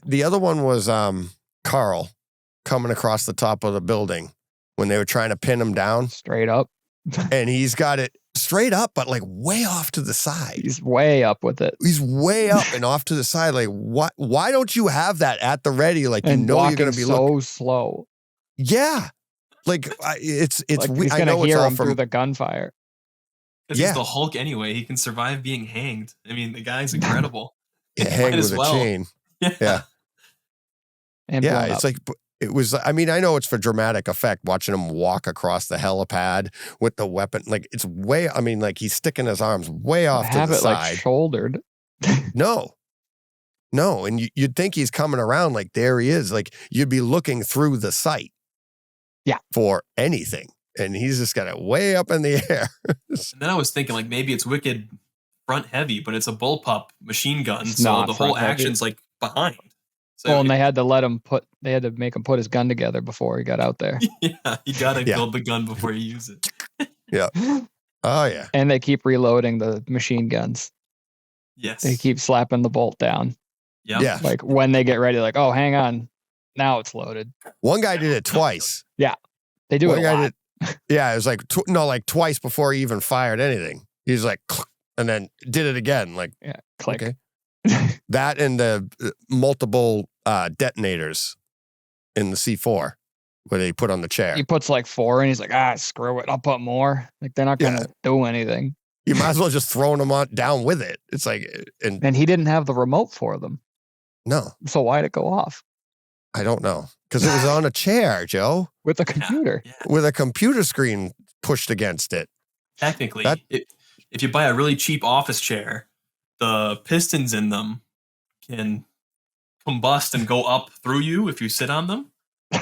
the other one was Carl coming across the top of the building when they were trying to pin him down, Straight up. and he's got it straight up, but like way off to the side. He's way up with it. He's way up and off to the side. Like, what? Why don't you have that at the ready? Like, And you're walking going to be so slow. Yeah. Like, it's Like we- he's I gonna know it's hear all him through from the gunfire. Because Yeah. he's the Hulk anyway. He can survive being hanged. I mean, the guy's incredible. hang Might as with a well. chain. Yeah. And Yeah. blown It's up. like, it was, I mean, I know it's for dramatic effect watching him walk across the helipad with the weapon. Like, it's way, I mean, like he's sticking his arms way off to have the it like side. shouldered. No. And you'd think he's coming around like there he is. Like you'd be looking through the sight. Yeah. For anything. And he's just got it way up in the air. And then I was thinking, like, maybe it's wicked front heavy, but it's a bullpup machine gun. It's So not the whole front heavy. action's like behind. So Well, and they had to make him put his gun together before he got out there. yeah, you gotta Yeah. build the gun before you use it. Oh yeah. And they keep reloading the machine guns. Yes. They keep slapping the bolt down. Yep. Yeah. Like when they get ready, like, oh, hang on. Now it's loaded. One guy did it twice. They do One it a guy lot. Yeah, it was like like twice before he even fired anything. He's like, and then did it again. Like Yeah. Click. okay. That and the multiple detonators in the C4 where they put on the chair. He puts like 4 and he's like, screw it. I'll put more. Like they're not going to do anything. You might as well just throw them on down with it. It's like, and And he didn't have the remote for them. no, So why'd it go off? I don't know. Because it was on a chair, Joe, With a Yeah, computer. yeah. with a computer screen pushed against it. Technically, That- if you buy a really cheap office chair, the pistons in them can combust and go up through you if you sit on them.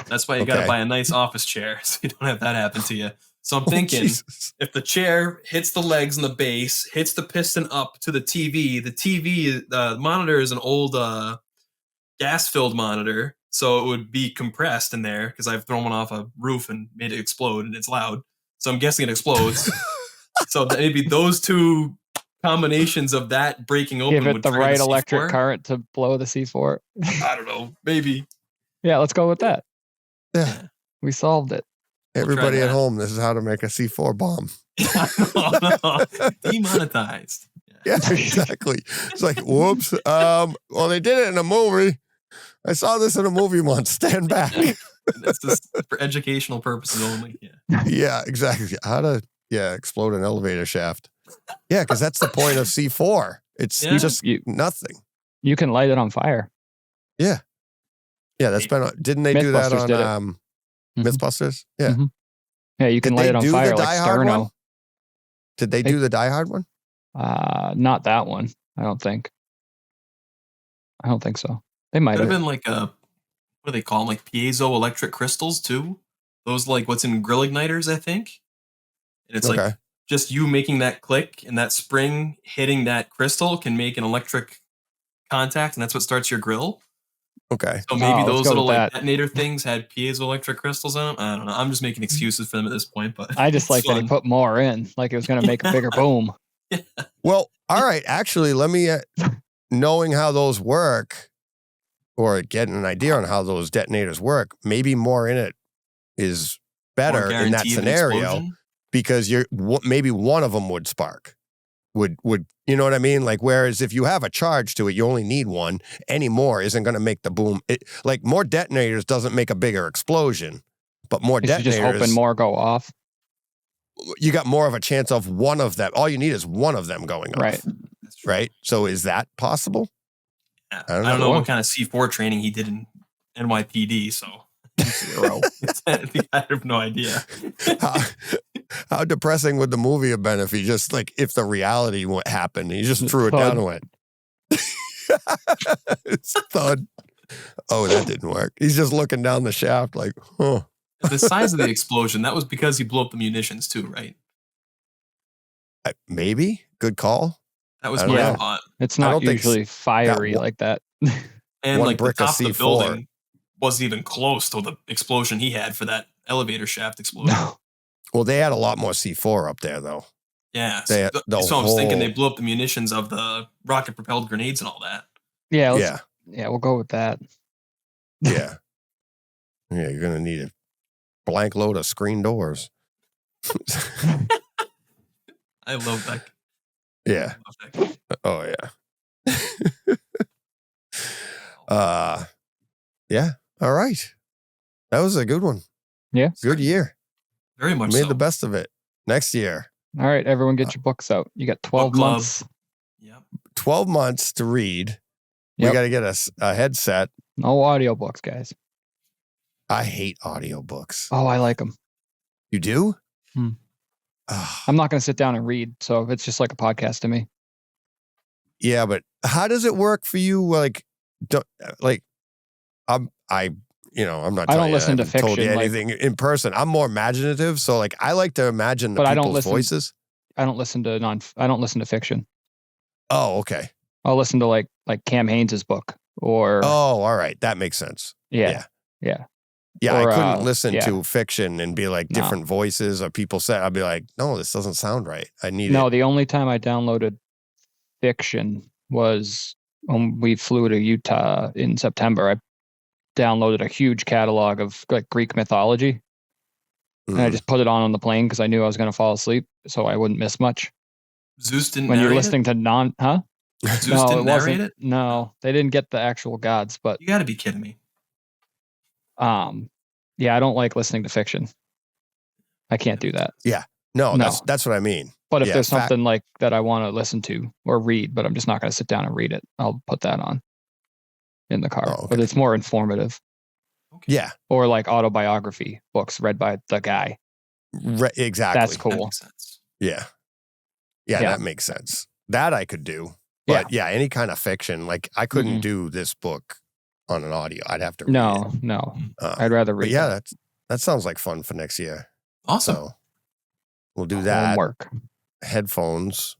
That's why you got to Okay. buy a nice office chair so you don't have that happen to you. So I'm Oh, thinking Jesus. if the chair hits the legs and the base, hits the piston up to the the monitor is an old gas-filled monitor, so it would be compressed in there because I've thrown one off a roof and made it explode, and it's loud. So I'm guessing it explodes. So maybe those two combinations of that breaking open Give it would the trigger right C4. electric current to blow the C4. I don't know. Maybe. Yeah, let's go with that. Yeah. We solved it. Everybody at that. home, this is how to make a C4 bomb. No. Demonetized. Yeah, exactly. It's like, whoops. Well, they did it in a movie. I saw this in a movie once. Stand back. That's just for educational purposes only. Yeah. Yeah, exactly. How to explode an elevator shaft. Yeah, because that's the point of C4. It's Yeah. just You nothing. you can light it on fire. Yeah, that's been. Didn't they do that Mythbusters on did it. Mhm. Mythbusters? Yeah. Mhm. Yeah, you can Did light they it on do the fire like Die Hard one? Sterno. Did they do the Die Hard one? Not that one. I don't think. I don't think so. They might Could have have. been like what do they call them? Like piezoelectric crystals too. Those like what's in grill igniters, I think. And it's Okay. like just you making that click and that spring hitting that crystal can make an electric contact, and that's what starts your grill. Okay. So maybe let's those go little with like that. detonator things had piezoelectric crystals in them. I don't know. I'm just making excuses for them at this point, but I just it's like that he fun. put more in, like it was going to make a bigger boom. Well, all right. Actually, let me, knowing how those work or getting an idea on how those detonators work, maybe more in it is More better in that guarantee of an scenario explosion. because maybe one of them would spark. Would you know what I mean? Like, whereas if you have a charge to it, you only need one. Any more isn't going to make the boom. Like more detonators doesn't make a bigger explosion, but more You're just hoping detonators, more go off. you got more of a chance of one of them. All you need is one of them going off. Right. That's true. Right. So is that possible? Yeah. I I don't don't know. know what kind of C4 training he did in NYPD, so 0. I have no idea. How depressing would the movie have been if he just if the reality happened, he just threw it down and went. It's thud. Oh, that didn't work. He's just looking down the shaft like, huh. The size of the explosion, that was because he blew up the munitions too, right? Maybe. Good call. That was I don't my know. thought. It's I not don't think usually fiery one- like that. And One like the brick of top of the C4. building wasn't even close to the explosion he had for that elevator shaft explosion. No. Well, they had a lot more C4 up there, though. Yeah. They- So, the so I was thinking they whole- blew up the munitions of the rocket propelled grenades and all that. Yeah. Yeah. Yeah. We'll go with that. Yeah. Yeah. You're going to need a blank load of screen doors. I love that. Yeah. I love that game. Oh, yeah. Yeah. All right. That was a good one. Yeah. Good year. Very much Made so. the best of it. Next year, All right. Everyone get your books out. You got 12 club. months. Yep. 12 months to read. We Yep. got to get a headset. No audiobooks, guys. I hate audiobooks. Oh, I like them. You do? Hmm. Ah, I'm not going to sit down and read. So it's just like a podcast to me. yeah, but how does it work for you? I'm not. I telling don't you, listen to haven't told you fiction, like- anything in person. I'm more imaginative, so I like to imagine the But I don't people's listen- voices. I don't listen to fiction. Oh, okay. I'll listen to like Cam Haynes' book. or Oh, all right. That makes sense. yeah. Yeah, Or, I couldn't listen yeah. to fiction and be like No. different voices or people say, I'd be like, no, this doesn't sound right. I need No, it. the only time I downloaded fiction was when we flew to Utah in September. I downloaded a huge catalog of like Greek mythology, and I Mm. just put it on the plane because I knew I was going to fall asleep, so I wouldn't miss much. Zeus didn't When you're narrate listening to it? Zeus No, didn't it narrate wasn't. it? No, they didn't get the actual gods, but You got to be kidding me. yeah, I don't like listening to fiction. I can't do that. No, No. that's what I mean. But if Yeah, there's fact- something like that I want to listen to or read, but I'm just not going to sit down and read it, I'll put that on in the car. Oh, okay. But it's more informative, Okay. Yeah, or like autobiography books read by the guy. exactly. That's That cool. makes sense. Yeah. Yeah. That makes sense. That I could do. But yeah, any kind of fiction, like I couldn't do this book on an audio. I'd have to read No, it. no, Um, I'd rather but read. yeah, that sounds like fun for next year. Awesome. So we'll do that. Homework. Headphones.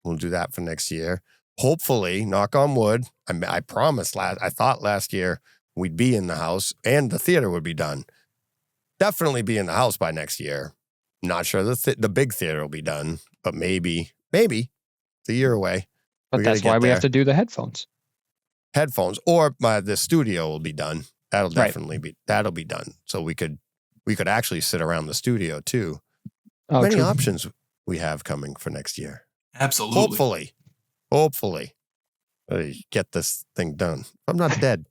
We'll do that for next year. Hopefully, knock on wood. I promised I thought last year we'd be in the house and the theater would be done. Definitely be in the house by next year. Not sure the big theater will be done, but maybe it's a year away. But we gotta that's why get we have there. to do the headphones. Headphones or the studio will be done. That'll Right. definitely be done. So we could actually sit around the studio too. Oh, Many true. options we have coming for next year. Absolutely. Hopefully, get this thing done. I'm not dead.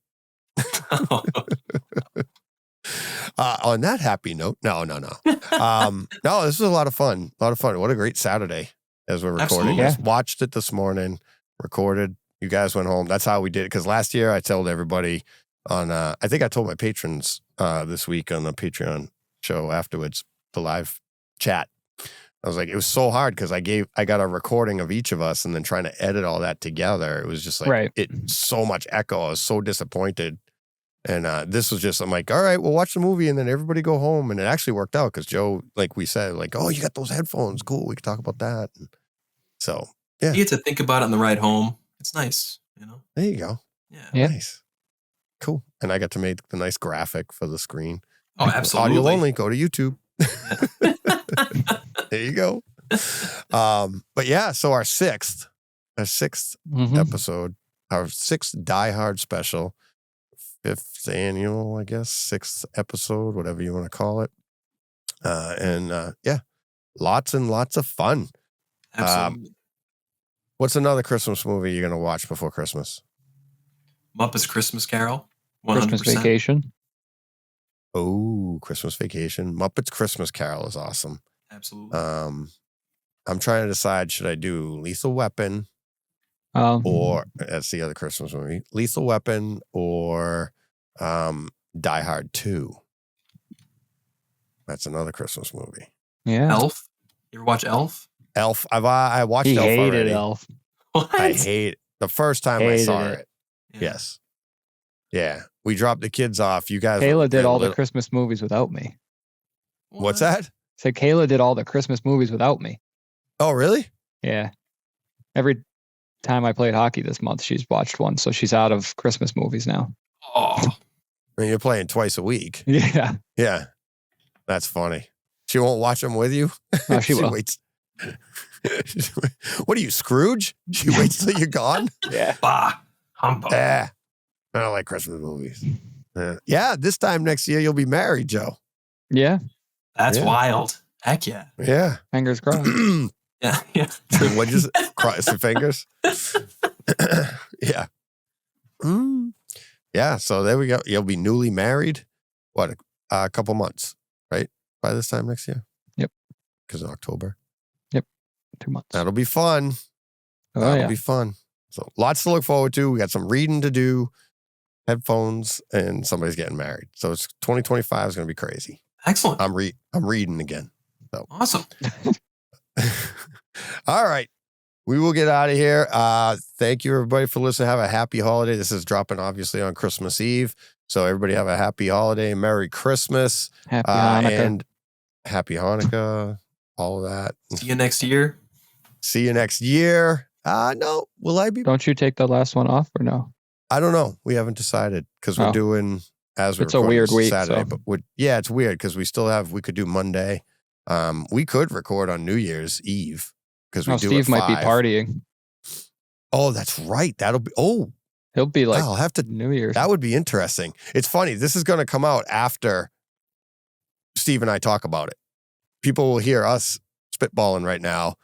On that happy note, no. No, this was a lot of fun. What a great Saturday as we're recording Absolutely. this. Watched it this morning, recorded. You guys went home. That's how we did it. Because last year I told everybody on, I think I told my patrons this week on the Patreon show afterwards, the live chat. I was like, it was so hard because I got a recording of each of us and then trying to edit all that together. It was just like, Right. so much echo. I was so disappointed. And this was just, I'm like, all right, we'll watch the movie and then everybody go home. And it actually worked out because Joe, like we said, like, oh, you got those headphones. Cool. We can talk about that. And so, yeah, You get to think about it on the ride home. It's nice, you know? there you go. Yeah. Yeah. Nice. Cool. And I got to make the nice graphic for the screen. Oh, absolutely. Audio only, go to YouTube. There you go. But yeah, so our sixth Mhm. episode, our sixth Die Hard special, 5th annual, I guess, 6th episode, whatever you want to call it. And yeah, lots and lots of fun. Absolutely. What's another Christmas movie you're going to watch before Christmas? Muppets Christmas Carol. 100%. Christmas Vacation. Oh, Christmas Vacation. Muppets Christmas Carol is awesome. Absolutely. I'm trying to decide, should I do Lethal Weapon or that's the other Christmas movie, Lethal Weapon or Die Hard 2. That's another Christmas movie. Yeah. Elf. You ever watch Elf? Elf. I watched He Elf hated already. Elf. What? I hate it. The first time I Hated saw it. it. Yeah. Yes. Yeah. We dropped the kids off. You guys. Kayla did all the little- Christmas movies without me. What's What? that? So Kayla did all the Christmas movies without me. Oh, really? Yeah. Every time I played hockey this month, she's watched one. So she's out of Christmas movies now. Oh, I mean, you're playing twice a week. Yeah. Yeah. That's funny. She won't watch them with you? No, she will. waits. What are you, Scrooge? She waits till you're gone? Yeah. bah. Humbug. I don't like Christmas movies. Yeah, this time next year you'll be married, Joe. Yeah. That's Yeah. wild. Heck yeah. Yeah. Fingers crossed. Yeah. Yeah. What'd you say? Cross your fingers? Yeah. Yeah, so there we go. You'll be newly married. What, a couple months, right? By this time next year? Yep. Because in October. 2 months. That'll be fun. Oh, That'll yeah. be fun. So lots to look forward to. We got some reading to do, headphones, and somebody's getting married. So it's 2025 is going to be crazy. Excellent. I'm reading again. Awesome. All right. We will get out of here. Thank you, everybody, for listening. Have a happy holiday. This is dropping, obviously, on Christmas Eve. So everybody have a happy holiday. Merry Christmas. Happy Hanukkah. And happy Hanukkah. All of that. See you next year. See you next year. No. Will I be? Don't you take the last one off or no? I don't know. We haven't decided because we're Oh. doing as we're It's a recording weird this week, Saturday, so- but it's weird because we could do Monday. We could record on New Year's Eve because we No, do. Steve at might be 5. partying. Oh, that's right. That'll be. Oh, He'll be like I'll have to. New Year's. That would be interesting. It's funny. This is going to come out after Steve and I talk about it. People will hear us spitballing right now,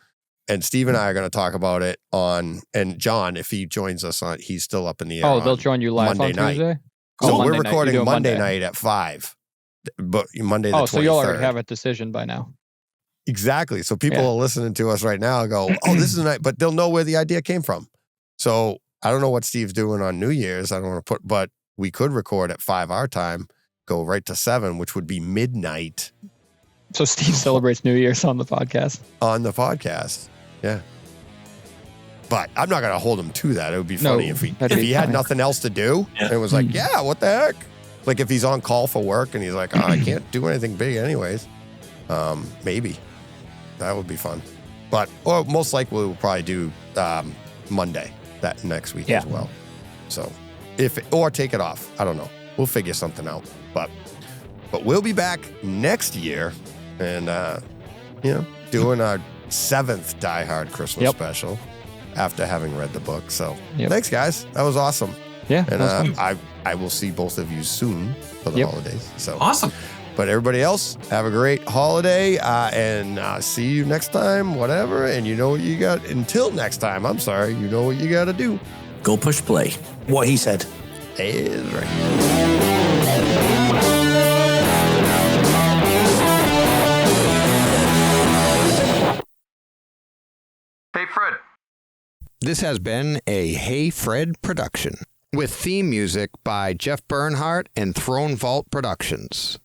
and Steve and I are going to talk about it on. And John, if he joins us on, he's still up in the air. Oh, they'll on join you live Monday on night. Tuesday? So Oh, we're Monday night. You recording do it Monday night at 5, but Monday the 23rd. Oh, so you'll already have a decision by now. Exactly. So people Yeah. are listening to us right now and go, oh, this is nice, but they'll know where the idea came from. So I don't know what Steve's doing on New Year's. I don't want to but we could record at 5 our time, go right to 7, which would be midnight So Steve celebrates New Year's on the podcast. on the podcast. Yeah. But I'm not going to hold him to that. It would be No, funny if that'd be he had fine. nothing else to do Yeah. and was like, Mm. yeah, what the heck? Like if he's on call for work and he's like, oh, I can't do anything big anyways. Maybe that would be fun. Or most likely we'll probably do Monday that next week as Yeah. well. So or take it off. I don't know. We'll figure something out. But we'll be back next year and doing our 7th Die Hard Christmas Yep. special after having read the book. So Yep. thanks guys. That was awesome. Yeah. And that was fun. I will see both of you soon for the Yep. holidays. So Awesome. but everybody else, have a great holiday and see you next time, whatever. And you know what you got. Until next time, I'm sorry, you know what you got to do. Go push play. What he said. Is right. Hey, Fred. This has been a Hey Fred production with theme music by Jeff Bernhardt and Throne Vault Productions.